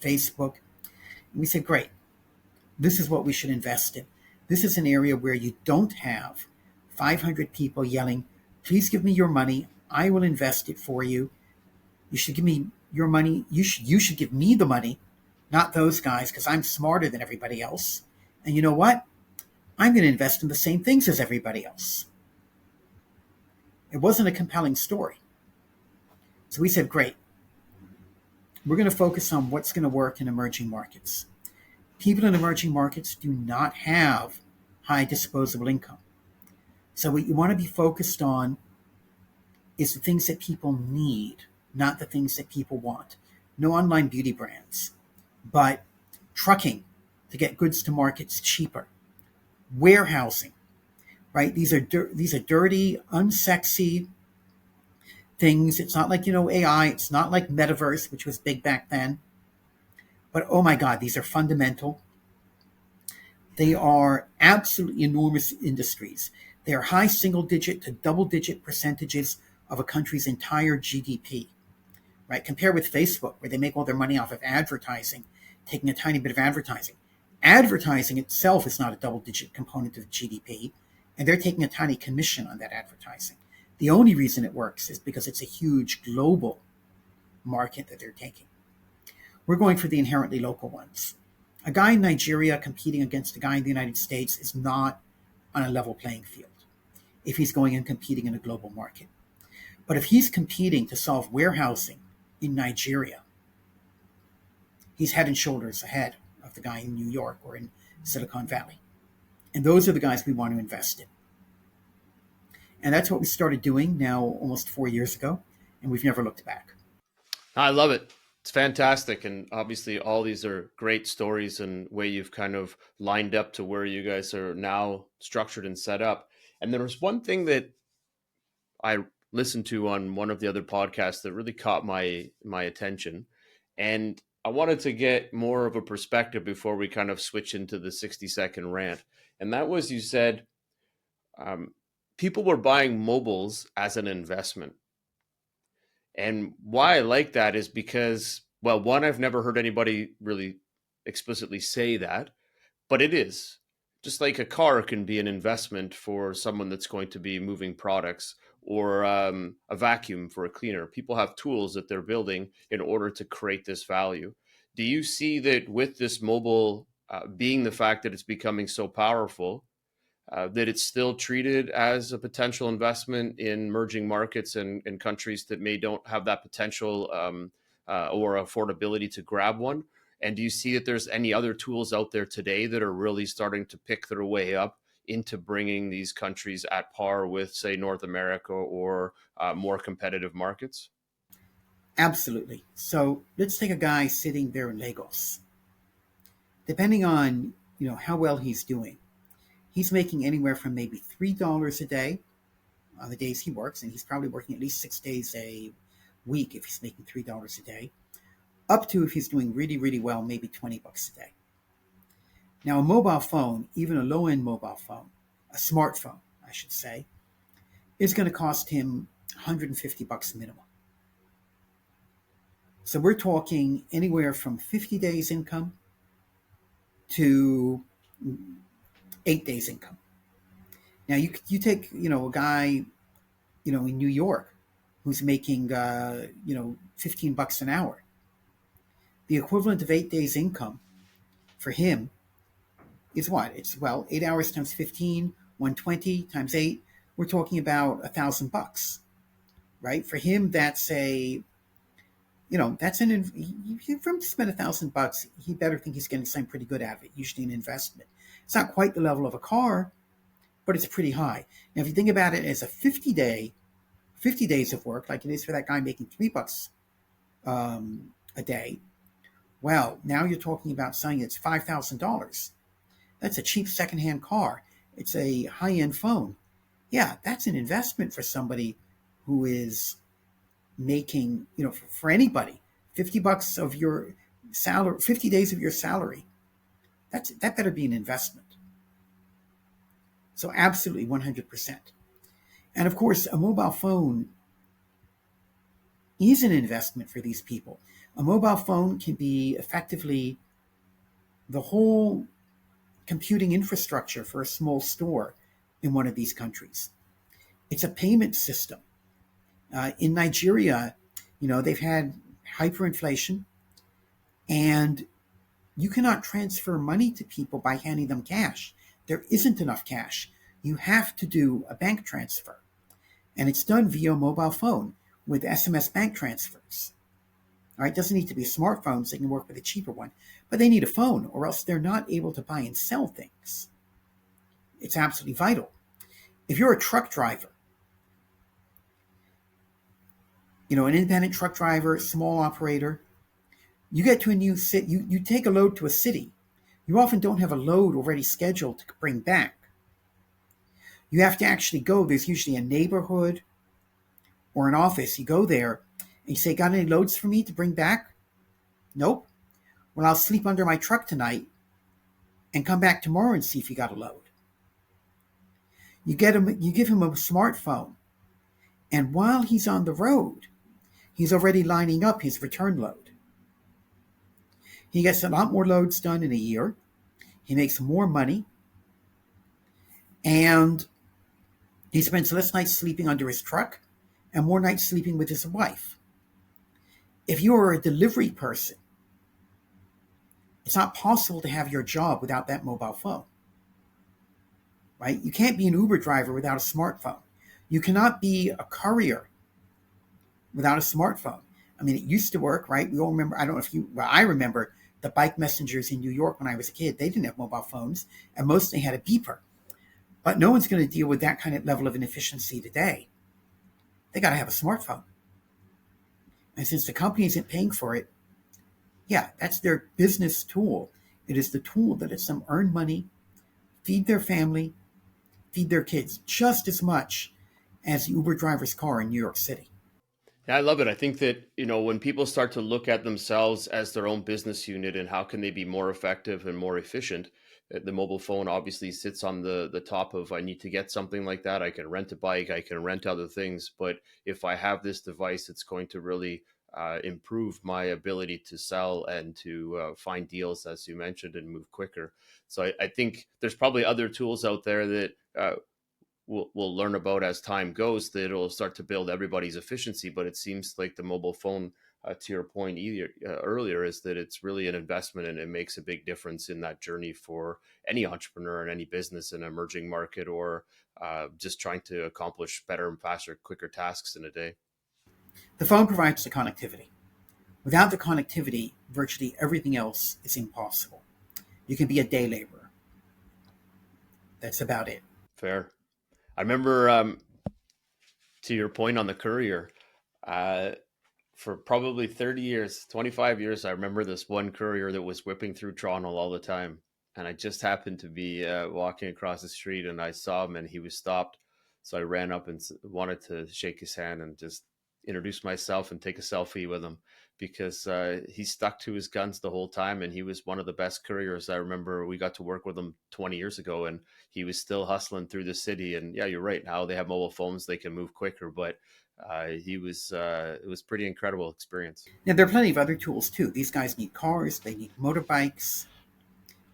S2: Facebook. And we said, great, this is what we should invest in. This is an area where you don't have 500 people yelling, please give me your money. I will invest it for you. You should give me your money. You should give me the money, not those guys, because I'm smarter than everybody else. And you know what? I'm going to invest in the same things as everybody else. It wasn't a compelling story. So we said, great. We're going to focus on what's going to work in emerging markets. People in emerging markets do not have high disposable income. So what you want to be focused on is the things that people need, not the things that people want. No online beauty brands, but trucking to get goods to markets cheaper. Warehousing, right? These are dirty, unsexy, things. It's not like, AI. It's not like metaverse, which was big back then. But oh my God, these are fundamental. They are absolutely enormous industries. They are high single digit to double digit percentages of a country's entire GDP, right? Compare with Facebook, where they make all their money off of advertising, taking a tiny bit of advertising. Advertising itself is not a double digit component of GDP, and they're taking a tiny commission on that advertising. The only reason it works is because it's a huge global market that they're taking. We're going for the inherently local ones. A guy in Nigeria competing against a guy in the United States is not on a level playing field if he's going and competing in a global market. But if he's competing to solve warehousing in Nigeria, he's head and shoulders ahead of the guy in New York or in Silicon Valley. And those are the guys we want to invest in. And that's what we started doing now almost 4 years ago, and we've never looked back.
S1: I love it. It's fantastic. And obviously all these are great stories and way you've kind of lined up to where you guys are now structured and set up. And there was one thing that I listened to on one of the other podcasts that really caught my attention. And I wanted to get more of a perspective before we kind of switch into the 60-second rant. And that was, you said, people were buying mobiles as an investment. And why I like that is because, well, one, I've never heard anybody really explicitly say that, but it is. Just like a car can be an investment for someone that's going to be moving products, or a vacuum for a cleaner. People have tools that they're building in order to create this value. Do you see that with this mobile being the fact that it's becoming so powerful, that it's still treated as a potential investment in emerging markets and countries that may don't have that potential or affordability to grab one? And do you see that there's any other tools out there today that are really starting to pick their way up into bringing these countries at par with, say, North America or more competitive markets?
S2: Absolutely. So let's take a guy sitting there in Lagos. Depending on how well he's doing, he's making anywhere from maybe $3 a day on the days he works, and he's probably working at least 6 days a week if he's making $3 a day, up to, if he's doing really, really well, maybe $20 a day. Now, a mobile phone, even a low-end mobile phone, a smartphone, I should say, is going to cost him $150 minimum. So we're talking anywhere from 50 days income to 8 days income. Now you take a guy in New York who's making $15 an hour. The equivalent of 8 days income for him is what? It's 8 hours times 15, 120 times 8. We're talking about $1,000, right? For him, that's that's for him to spend $1,000, he better think he's getting something pretty good out of it, usually an investment. It's not quite the level of a car, but it's pretty high. Now, if you think about it as a 50 days of work, like it is for that guy making $3 a day, well, now you're talking about something that's $5,000. That's a cheap secondhand car. It's a high-end phone. Yeah, that's an investment for somebody who is making, for anybody, $50 of your salary, 50 days of your salary. That better be an investment. So absolutely 100%. And of course, a mobile phone is an investment for these people. A mobile phone can be effectively the whole computing infrastructure for a small store in one of these countries. It's a payment system. In Nigeria, they've had hyperinflation, and you cannot transfer money to people by handing them cash. There isn't enough cash. You have to do a bank transfer, and it's done via mobile phone with SMS bank transfers. All right, it doesn't need to be a smartphone, so they can work with a cheaper one, but they need a phone, or else they're not able to buy and sell things. It's absolutely vital. If you're a truck driver, an independent truck driver, small operator, you get to a new city, you take a load to a city. You often don't have a load already scheduled to bring back. You have to actually go. There's usually a neighborhood or an office. You go there and you say, got any loads for me to bring back? Nope. Well, I'll sleep under my truck tonight and come back tomorrow and see if you got a load. You give him a smartphone, and while he's on the road, he's already lining up his return load. He gets a lot more loads done in a year. He makes more money, and he spends less nights sleeping under his truck and more nights sleeping with his wife. If you are a delivery person, it's not possible to have your job without that mobile phone, right? You can't be an Uber driver without a smartphone. You cannot be a courier without a smartphone. I mean, it used to work, right? We all remember, I don't know if you, well, I remember the bike messengers in New York when I was a kid. They didn't have mobile phones, and mostly had a beeper. But no one's going to deal with that kind of level of inefficiency today. They got to have a smartphone. And since the company isn't paying for it, yeah, that's their business tool. It is the tool that lets them earn money, feed their family, feed their kids just as much as the Uber driver's car in New York City.
S1: Yeah, I love it. I think that, when people start to look at themselves as their own business unit and how can they be more effective and more efficient, the mobile phone obviously sits on the top of I need to get something like that. I can rent a bike, I can rent other things, but if I have this device, it's going to really improve my ability to sell and to find deals, as you mentioned, and move quicker. So I think there's probably other tools out there that we'll learn about as time goes, that it'll start to build everybody's efficiency. But it seems like the mobile phone, to your point earlier, is that it's really an investment and it makes a big difference in that journey for any entrepreneur and any business in an emerging market, or just trying to accomplish better and faster, quicker tasks in a day.
S2: The phone provides the connectivity. Without the connectivity, virtually everything else is impossible. You can be a day laborer. That's about it.
S1: Fair. I remember, to your point on the courier, uh, for probably 30 years, 25 years, I remember this one courier that was whipping through Toronto all the time. And I just happened to be walking across the street and I saw him and he was stopped. So I ran up and wanted to shake his hand and just introduce myself and take a selfie with him, because he stuck to his guns the whole time. And he was one of the best couriers. I remember we got to work with him 20 years ago and he was still hustling through the city. And yeah, you're right. Now they have mobile phones, they can move quicker, but he was it was pretty incredible experience.
S2: Now, there are plenty of other tools too. These guys need cars, they need motorbikes,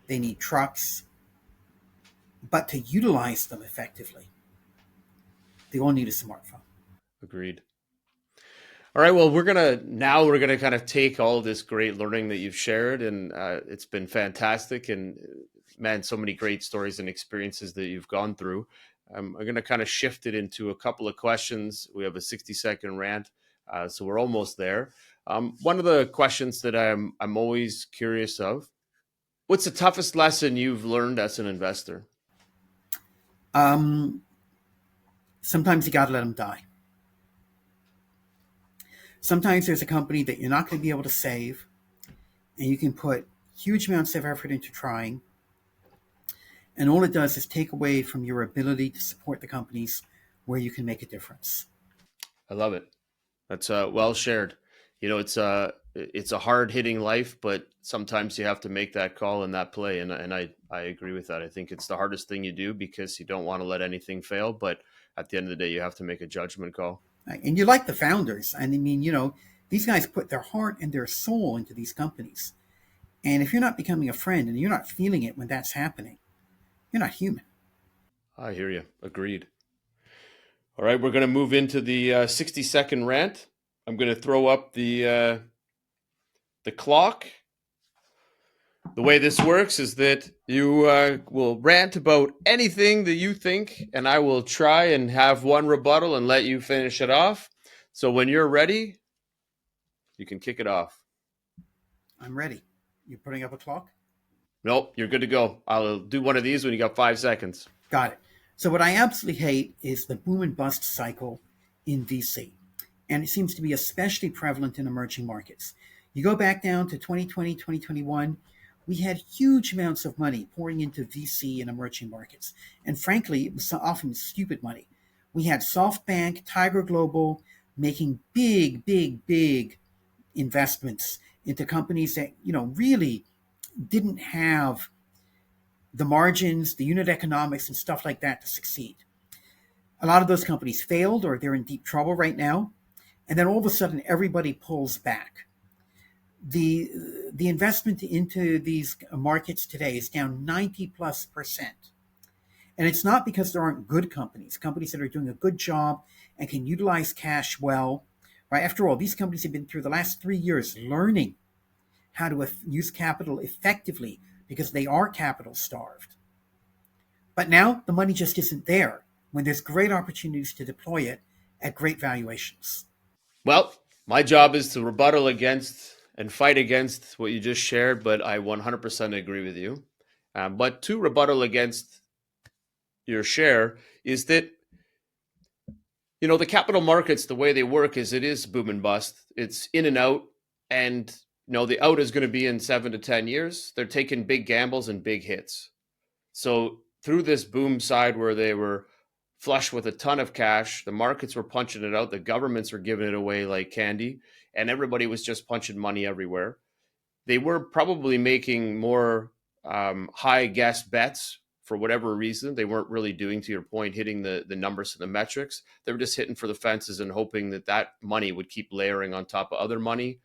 S2: they need trucks, but to utilize them effectively, they all need a smartphone.
S1: Agreed. All right, well, we're gonna kind of take all this great learning that you've shared, and it's been fantastic. And man, so many great stories and experiences that you've gone through. I'm gonna kind of shift it into a couple of questions. We have a 60-second rant, so we're almost there. One of the questions that I'm always curious of: what's the toughest lesson you've learned as an investor?
S2: Um, Sometimes you got to let them die. Sometimes there's a company that you're not going to be able to save, and you can put huge amounts of effort into trying, and all it does is take away from your ability to support the companies where you can make a difference.
S1: I love it. That's well shared. It's a hard hitting life, but sometimes you have to make that call and that play. And I agree with that. I think it's the hardest thing you do because you don't want to let anything fail. But at the end of the day, you have to make a judgment call.
S2: Right? And you like the founders. And I mean, these guys put their heart and their soul into these companies. And if you're not becoming a friend and you're not feeling it when that's happening, you're not human.
S1: I hear you. Agreed. All right, we're going to move into the 60-second rant. I'm going to throw up the clock. The way this works is that you will rant about anything that you think, and I will try and have one rebuttal and let you finish it off. So when you're ready, you can kick it off.
S2: I'm ready. You putting up a clock?
S1: Nope, you're good to go. I'll do one of these when you got 5 seconds.
S2: Got it. So what I absolutely hate is the boom and bust cycle in VC. And it seems to be especially prevalent in emerging markets. You go back down to 2020, 2021, we had huge amounts of money pouring into VC in emerging markets. And frankly, it was often stupid money. We had SoftBank, Tiger Global, making big, big, big investments into companies that, really didn't have the margins, the unit economics, and stuff like that to succeed. A lot of those companies failed or they're in deep trouble right now. And then all of a sudden, everybody pulls back. The, the investment into these markets today is down 90+%. And it's not because there aren't good companies that are doing a good job and can utilize cash well. Right? After all, these companies have been through the last 3 years learning how to use capital effectively because they are capital starved. But now the money just isn't there when there's great opportunities to deploy it at great valuations.
S1: Well, my job is to rebuttal against and fight against what you just shared, but I 100% agree with you. But to rebuttal against your share is that, the capital markets, the way they work is it is boom and bust. It's in and out. And, the out is going to be in 7 to 10 years. They're taking big gambles and big hits. So through this boom side where they were flush with a ton of cash, the markets were punching it out, the governments were giving it away like candy, and everybody was just punching money everywhere. They were probably making more high guess bets for whatever reason. They weren't really doing, to your point, hitting the numbers and the metrics. They were just hitting for the fences and hoping that money would keep layering on top of other money.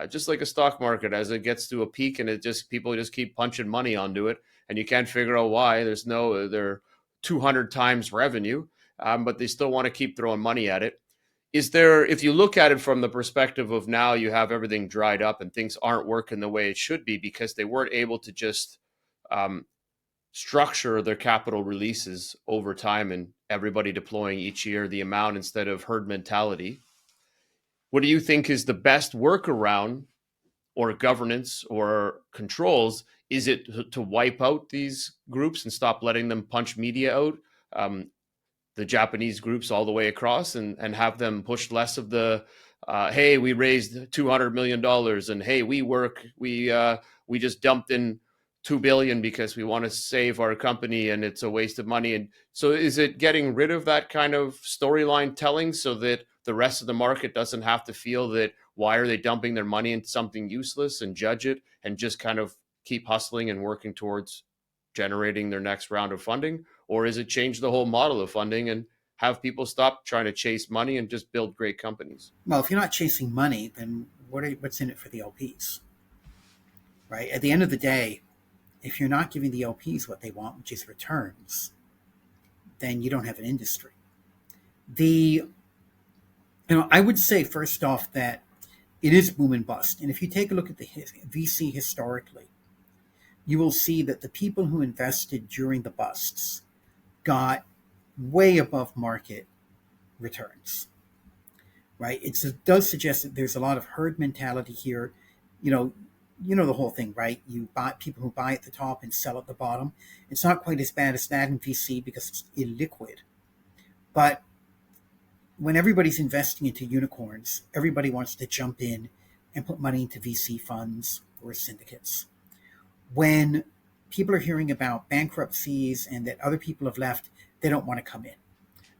S1: Just like a stock market, as it gets to a peak and people just keep punching money onto it, and you can't figure out why. They're 200 times revenue, but they still want to keep throwing money at it. Is there, if you look at it from the perspective of now you have everything dried up and things aren't working the way it should be because they weren't able to just um, structure their capital releases over time and everybody deploying each year the amount instead of herd mentality, what do you think is the best workaround or governance or controls? Is it to wipe out these groups and stop letting them punch media out? The Japanese groups all the way across and have them push less of the hey, we raised $200 million and hey, we just dumped in 2 billion because we want to save our company and it's a waste of money. And so is it getting rid of that kind of storyline telling so that the rest of the market doesn't have to feel that why are they dumping their money into something useless and judge it and just kind of keep hustling and working towards generating their next round of funding? Or is it change the whole model of funding and have people stop trying to chase money and just build great companies?
S2: Well, if you're not chasing money, then what's in it for the LPs? Right? At the end of the day, if you're not giving the LPs what they want, which is returns, then you don't have an industry. I would say first off that it is boom and bust. And if you take a look at the VC historically, you will see that the people who invested during the busts got way above market returns, right? It does suggest that there's a lot of herd mentality here. You know, the whole thing, right? You buy people who buy at the top and sell at the bottom. It's not quite as bad as that in VC because it's illiquid. But when everybody's investing into unicorns, everybody wants to jump in and put money into VC funds or syndicates. When people are hearing about bankruptcies and that other people have left, they don't want to come in.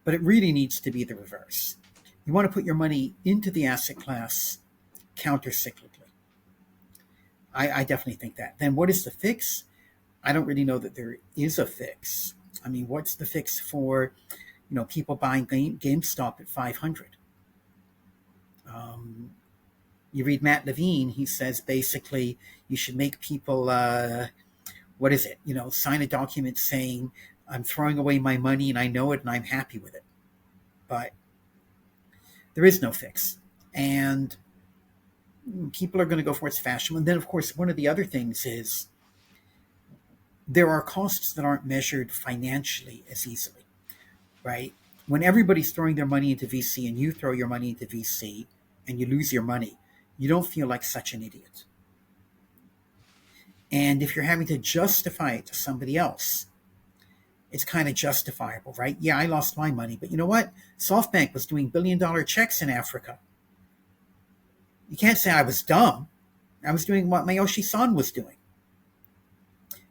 S2: But it really needs to be the reverse. You want to put your money into the asset class counter-cyclically. I definitely think that. Then what is the fix? I don't really know that there is a fix. I mean, what's the fix for, people buying GameStop at 500? You read Matt Levine, he says basically you should make people, sign a document saying, I'm throwing away my money and I know it and I'm happy with it. But there is no fix. And people are going to go for its fashion. And then, of course, one of the other things is there are costs that aren't measured financially as easily, right? When everybody's throwing their money into VC and you throw your money into VC and you lose your money, you don't feel like such an idiot. And if you're having to justify it to somebody else, it's kind of justifiable, right? Yeah, I lost my money, but you know what? SoftBank was doing billion-dollar checks in Africa. You can't say I was dumb. I was doing what Mayoshi-san was doing.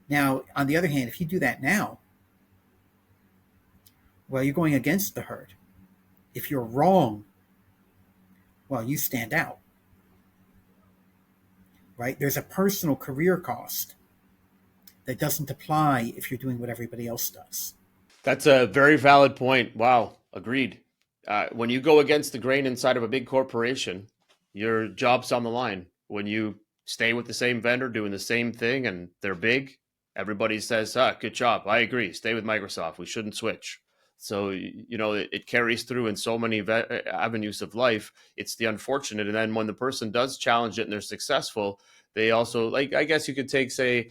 S2: Now, on the other hand, if you do that now, well, you're going against the herd. If you're wrong, well, you stand out, right? There's a personal career cost that doesn't apply if you're doing what everybody else does.
S1: That's a very valid point. Wow, agreed. When you go against the grain inside of a big corporation, your job's on the line. When you stay with the same vendor doing the same thing and they're big, everybody says, good job. I agree. Stay with Microsoft. We shouldn't switch. So, it carries through in so many avenues of life. It's the unfortunate. And then when the person does challenge it and they're successful, they also, like, I guess you could take, say,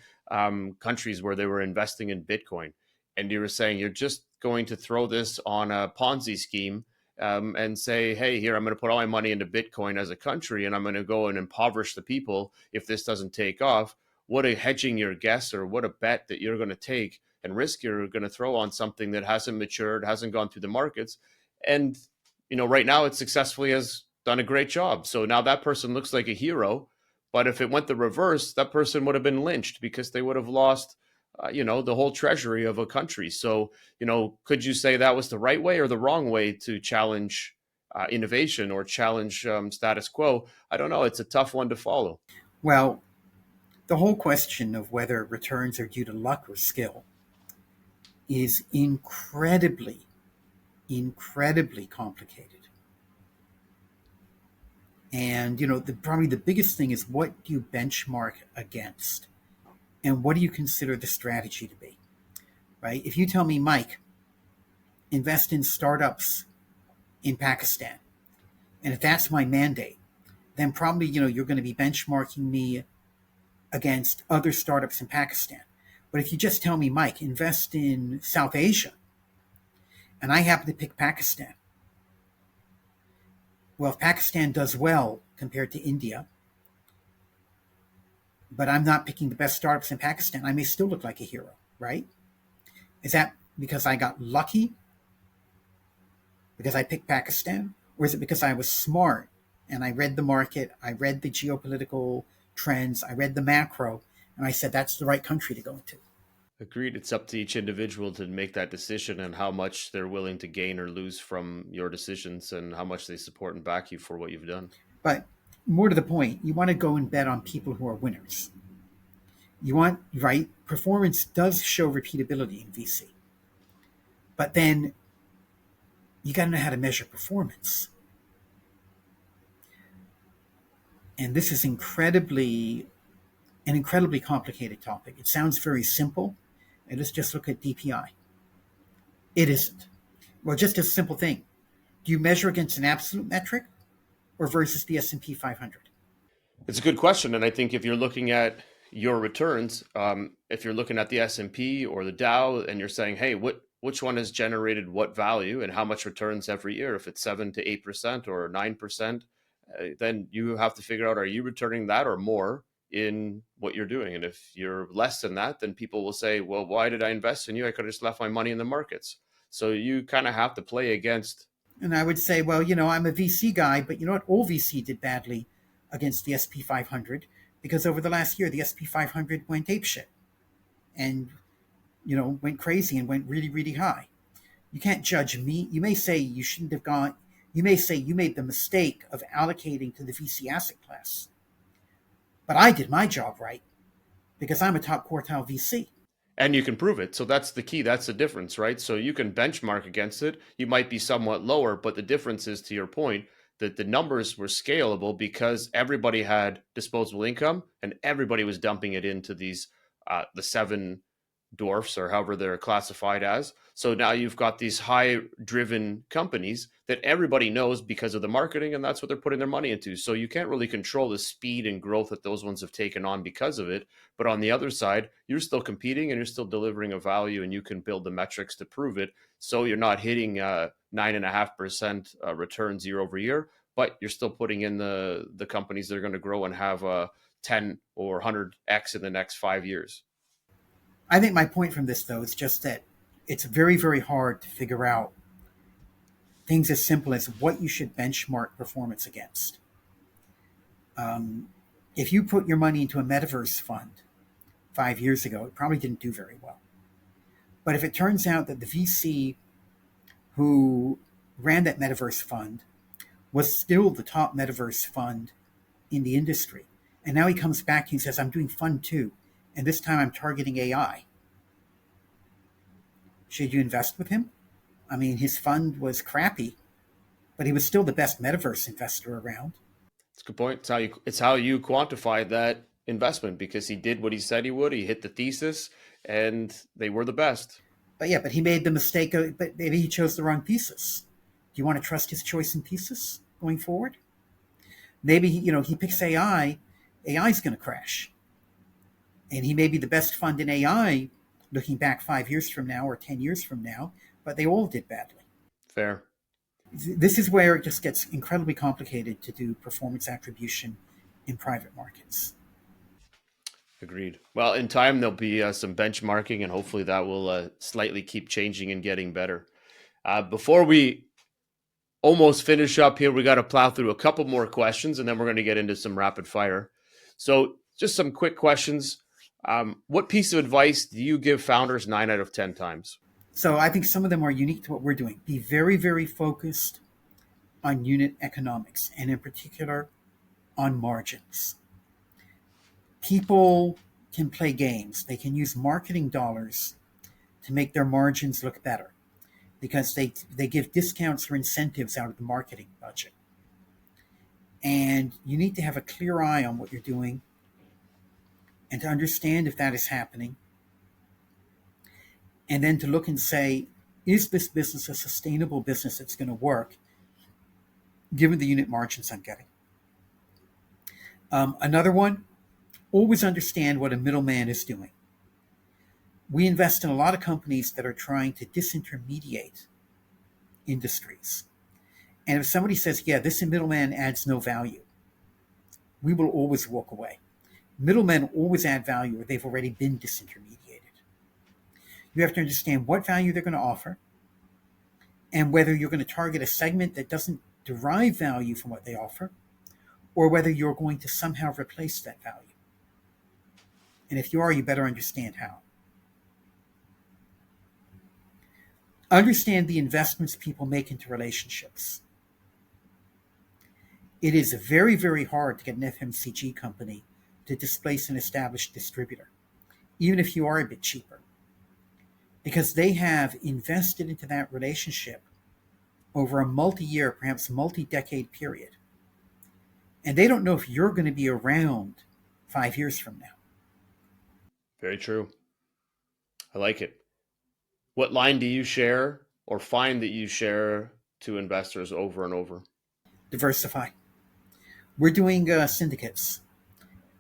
S1: countries where they were investing in Bitcoin and you were saying you're just going to throw this on a Ponzi scheme and say, hey, here, I'm going to put all my money into Bitcoin as a country and I'm going to go and impoverish the people if this doesn't take off. What a hedging your guess or what a bet that you're going to take and risk you're going to throw on something that hasn't matured, hasn't gone through the markets. And, right now it successfully has done a great job. So now that person looks like a hero. But if it went the reverse, that person would have been lynched because they would have lost the whole treasury of a country. So, could you say that was the right way or the wrong way to challenge innovation or challenge status quo? I don't know. It's a tough one to follow.
S2: Well, the whole question of whether returns are due to luck or skill is incredibly complicated. And probably the biggest thing is, what do you benchmark against, and what do you consider the strategy to be? Right? If you tell me, Mike, invest in startups in Pakistan, and if that's my mandate, then probably you're going to be benchmarking me against other startups in Pakistan. But if you just tell me, Mike, invest in South Asia, and I happen to pick Pakistan, well, if Pakistan does well compared to India, but I'm not picking the best startups in Pakistan, I may still look like a hero, right? Is that because I got lucky because I picked Pakistan? Or is it because I was smart and I read the market, I read the geopolitical trends, I read the macro, and I said that's the right country to go into?
S1: Agreed. It's up to each individual to make that decision and how much they're willing to gain or lose from your decisions and how much they support and back you for what you've done.
S2: But more to the point, you want to go and bet on people who are winners. You want, right? Performance does show repeatability in VC. But then you got to know how to measure performance. And this is an incredibly complicated topic. It sounds very simple. And let's just look at DPI. It isn't. Well, just a simple thing. Do you measure against an absolute metric or versus the S&P 500?
S1: It's a good question, and I think if you're looking at your returns, if you're looking at the S&P or the Dow, and you're saying, "Hey, which one has generated what value and how much returns every year?" If it's 7 to 8% or 9%, then you have to figure out: are you returning that or more in what you're doing? And if you're less than that, then people will say, "Well, why did I invest in you? I could have just left my money in the markets." So you kind of have to play against.
S2: And I would say, well, I'm a VC guy, but you know what? All VC did badly against the SP 500 because over the last year, the SP 500 went apeshit and, went crazy and went really, really high. You can't judge me. You may say you shouldn't have gone. You may say you made the mistake of allocating to the VC asset class. But I did my job right because I'm a top quartile VC.
S1: And you can prove it. So that's the key. That's the difference, right? So you can benchmark against it. You might be somewhat lower, but the difference is, to your point, that the numbers were scalable because everybody had disposable income and everybody was dumping it into these the seven dwarfs or however they're classified as. So now you've got these high driven companies that everybody knows because of the marketing, and that's what they're putting their money into. So you can't really control the speed and growth that those ones have taken on because of it. But on the other side, you're still competing and you're still delivering a value, and you can build the metrics to prove it. So you're not hitting 9.5% returns year over year, but you're still putting in the companies that are going to grow and have a 10 or 100x in the next 5 years.
S2: I think my point from this, though, is just that it's very, very hard to figure out things as simple as what you should benchmark performance against. If you put your money into a metaverse fund 5 years ago, it probably didn't do very well. But if it turns out that the VC who ran that metaverse fund was still the top metaverse fund in the industry. And now he comes back and says, I'm doing fund two. And this time I'm targeting AI. Should you invest with him? I mean, his fund was crappy, but he was still the best metaverse investor around.
S1: It's a good point. It's how you quantify that investment because he did what he said he would. He hit the thesis, and they were the best.
S2: But yeah, but he made the mistake of, but maybe he chose the wrong thesis. Do you want to trust his choice in thesis going forward? Maybe he picks AI. AI is going to crash, and he may be the best fund in AI looking back 5 years from now or 10 years from now, but they all did badly.
S1: Fair.
S2: This is where it just gets incredibly complicated to do performance attribution in private markets.
S1: Agreed. Well, in time there'll be some benchmarking, and hopefully that will slightly keep changing and getting better. Before we almost finish up here, we got to plow through a couple more questions, and then we're going to get into some rapid fire. So, just some quick questions. What piece of advice do you give founders 9 out of 10 times?
S2: So I think some of them are unique to what we're doing. Be very, very focused on unit economics, and in particular on margins. People can play games. They can use marketing dollars to make their margins look better because they give discounts or incentives out of the marketing budget. And you need to have a clear eye on what you're doing and to understand if that is happening. And then to look and say, is this business a sustainable business that's going to work given the unit margins I'm getting? Another one, always understand what a middleman is doing. We invest in a lot of companies that are trying to disintermediate industries. And if somebody says, yeah, this middleman adds no value, we will always walk away. Middlemen always add value or they've already been disintermediated. You have to understand what value they're going to offer and whether you're going to target a segment that doesn't derive value from what they offer or whether you're going to somehow replace that value. And if you are, you better understand how. Understand the investments people make into relationships. It is very, very hard to get an FMCG company to displace an established distributor, even if you are a bit cheaper, because they have invested into that relationship over a multi-year, perhaps multi-decade period. And they don't know if you're going to be around 5 years from now.
S1: Very true. I like it. What line do you share or find that you share to investors over and over?
S2: Diversify. We're doing syndicates.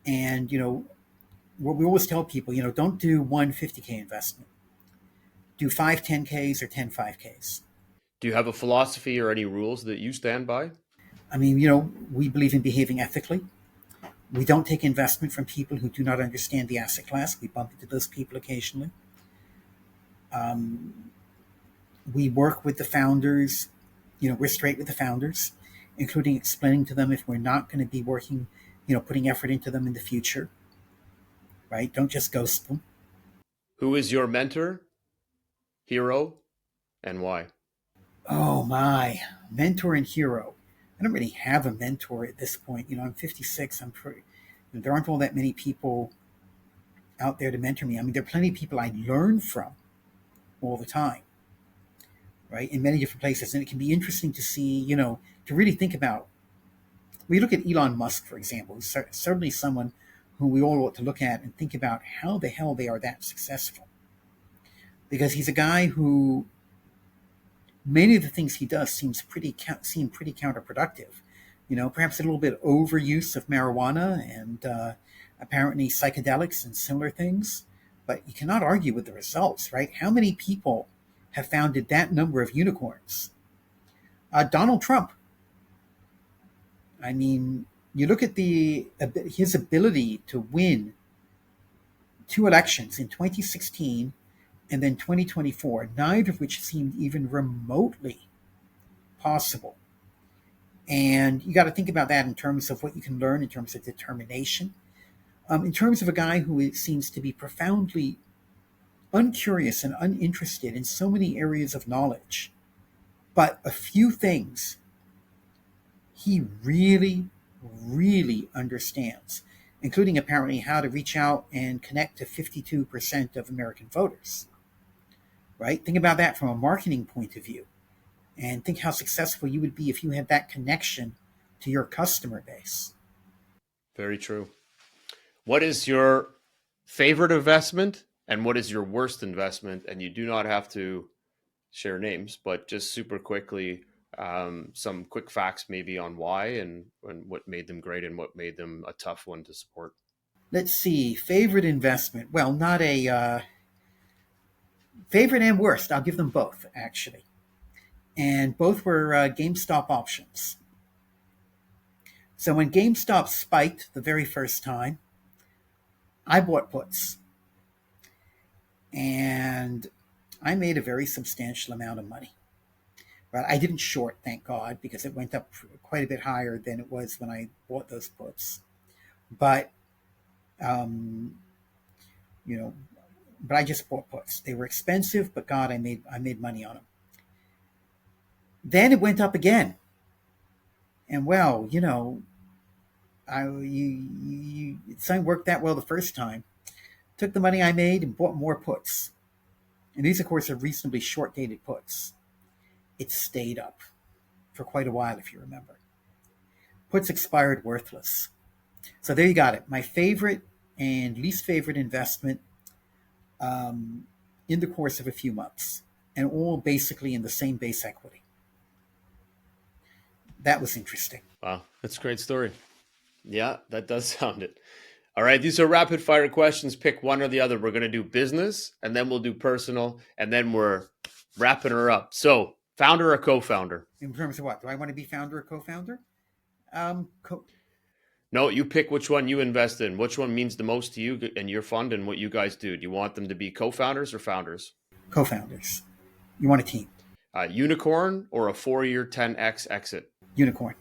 S2: And, what we always tell people, don't do one 50K investment. Do 5 10Ks or 10 5Ks.
S1: Do you have a philosophy or any rules that you stand by?
S2: I mean, we believe in behaving ethically. We don't take investment from people who do not understand the asset class. We bump into those people occasionally. We work with the founders. We're straight with the founders, including explaining to them if we're not going to be working, putting effort into them in the future. Right? Don't just ghost them.
S1: Who is your mentor, hero, and why?
S2: Oh my, mentor and hero. I don't really have a mentor at this point. I'm 56. There aren't all that many people out there to mentor me. I mean, there are plenty of people I learn from all the time, right? In many different places. And it can be interesting to see, to really think about. We look at Elon Musk, for example, who's certainly someone who we all ought to look at and think about how the hell they are that successful. Because he's a guy who many of the things he does seem pretty counterproductive. Perhaps a little bit overuse of marijuana and apparently psychedelics and similar things. But you cannot argue with the results, right? How many people have founded that number of unicorns? Donald Trump. I mean, you look at his ability to win 2 elections in 2016 and then 2024, neither of which seemed even remotely possible. And you got to think about that in terms of what you can learn in terms of determination. In terms of a guy who seems to be profoundly uncurious and uninterested in so many areas of knowledge, but a few things He really, really understands, including apparently how to reach out and connect to 52% of American voters, right? Think about that from a marketing point of view, and think how successful you would be if you had that connection to your customer base.
S1: Very true. What is your favorite investment and what is your worst investment? And you do not have to share names, but just super quickly, some quick facts maybe on why and what made them great and what made them a tough one to support.
S2: Let's see, favorite investment. Well, not a favorite and worst. I'll give them both, actually. And both were GameStop options. So when GameStop spiked the very first time, I bought puts. And I made a very substantial amount of money. But I didn't short, thank God, because it went up quite a bit higher than it was when I bought those puts. But um, you know, but I just bought puts. They were expensive, but God, I made money on them. Then it went up again, and well, something worked that well the first time. Took the money I made and bought more puts, and these, of course, are reasonably short dated puts. It stayed up for quite a while, if you remember. Puts expired worthless. So there you got it. My favorite and least favorite investment um, in the course of a few months, and all basically in the same base equity. That was interesting.
S1: Wow, that's a great story. Yeah, that does sound it. All right, these are rapid fire questions. Pick one or the other. We're going to do business and then we'll do personal and then we're wrapping her up. So, founder or co founder?
S2: In terms of what? Do I want to be founder or co founder? Co
S1: No, you pick which one you invest in. Which one means the most to you and your fund and what you guys do. Do you want them to be co founders or founders?
S2: founders. You want a team.
S1: Unicorn or a 4-year 10x exit?
S2: Unicorn.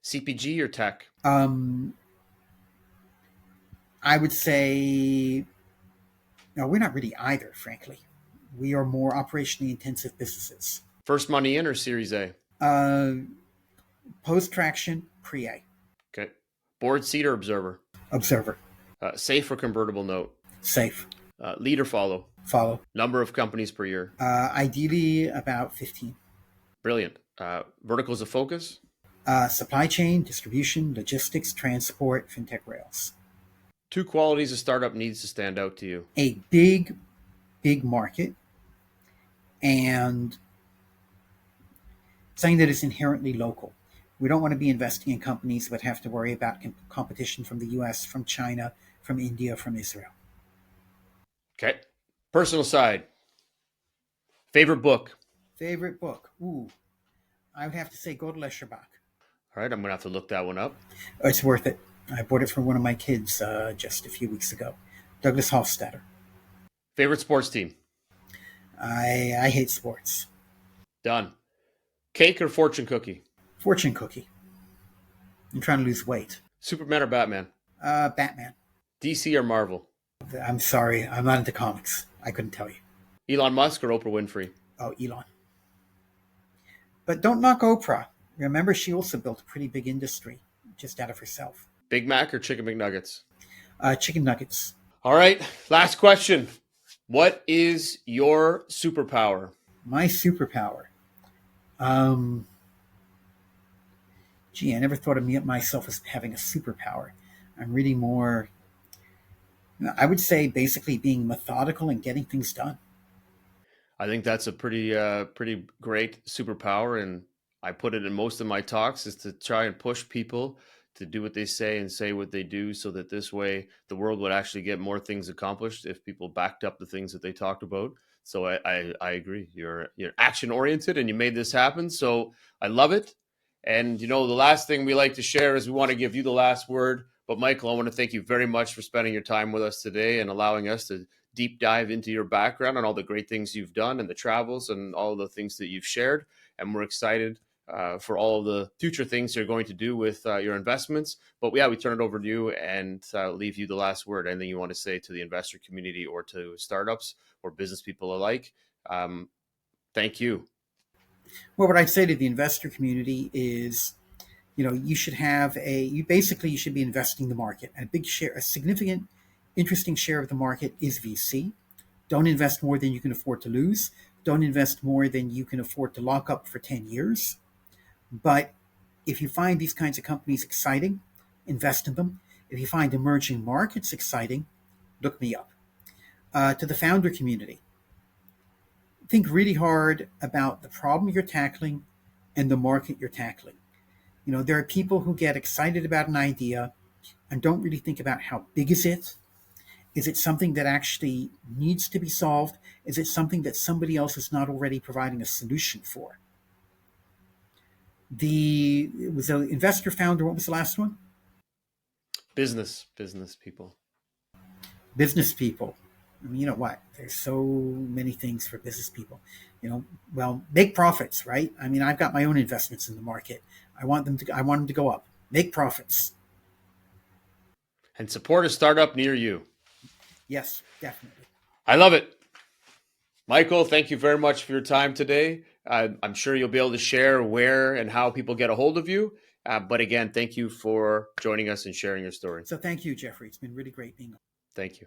S1: CPG or tech?
S2: Um, I would say, no, we're not really either, frankly. We are more operationally intensive businesses.
S1: First money in or Series A?
S2: Uh, Post traction, pre A.
S1: Okay. Board seat or observer?
S2: Observer.
S1: Safe or convertible note?
S2: Safe.
S1: Lead or follow?
S2: Follow.
S1: Number of companies per year?
S2: Ideally, about 15.
S1: Brilliant. Verticals of focus?
S2: Supply chain, distribution, logistics, transport, fintech rails.
S1: 2 qualities a startup needs to stand out to you.
S2: A big, big market and something that is inherently local. We don't want to be investing in companies that have to worry about competition from the US, from China, from India, from Israel.
S1: Okay. Personal side. Favorite book?
S2: Favorite book? Ooh, I would have to say Gödel Escherbach.
S1: All right, I'm going to have to look that one up.
S2: It's worth it. I bought it for one of my kids just a few weeks ago. Douglas Hofstadter.
S1: Favorite sports team?
S2: I hate sports.
S1: Done. Cake or fortune cookie?
S2: Fortune cookie. I'm trying to lose weight.
S1: Superman or Batman?
S2: Batman.
S1: DC or Marvel?
S2: I'm sorry, I'm not into comics. I couldn't tell you.
S1: Elon Musk or Oprah Winfrey?
S2: Oh, Elon. But don't knock Oprah. Remember, she also built a pretty big industry just out of herself.
S1: Big Mac or Chicken McNuggets?
S2: Chicken nuggets.
S1: All right, last question. What is your superpower?
S2: My superpower. Gee, I never thought of myself as having a superpower. I'm really more, I would say, basically being methodical and getting things done.
S1: I think that's a pretty great superpower, and I put it in most of my talks is to try and push people to do what they say and say what they do, so that this way the world would actually get more things accomplished if people backed up the things that they talked about. So I agree. You're action oriented, and you made this happen. So I love it. And the last thing we like to share is we want to give you the last word. But Michael, I want to thank you very much for spending your time with us today and allowing us to deep dive into your background and all the great things you've done and the travels and all the things that you've shared. And we're excited for all the future things you're going to do with your investments. But yeah, we turn it over to you and leave you the last word. Anything you want to say to the investor community or to startups or business people alike? Thank you.
S2: Well, what I'd say to the investor community is You should have you should be investing the market. And a significant, interesting share of the market is VC. Don't invest more than you can afford to lose. Don't invest more than you can afford to lock up for 10 years. But if you find these kinds of companies exciting, invest in them. If you find emerging markets exciting, look me up. To the founder community, think really hard about the problem you're tackling and the market you're tackling. There are people who get excited about an idea and don't really think about how big is it. Is it something that actually needs to be solved? Is it something that somebody else is not already providing a solution for? It was an investor founder. What was the last one?
S1: Business people.
S2: Business people. I mean, you know what? There's so many things for business people. Well, make profits, right? I mean, I've got my own investments in the market. I want them to go up. Make profits.
S1: And support a startup near you.
S2: Yes, definitely.
S1: I love it. Michael, thank you very much for your time today. I'm sure you'll be able to share where and how people get a hold of you. But again, thank you for joining us and sharing your story.
S2: So thank you, Jeffrey. It's been really great being on.
S1: Thank you.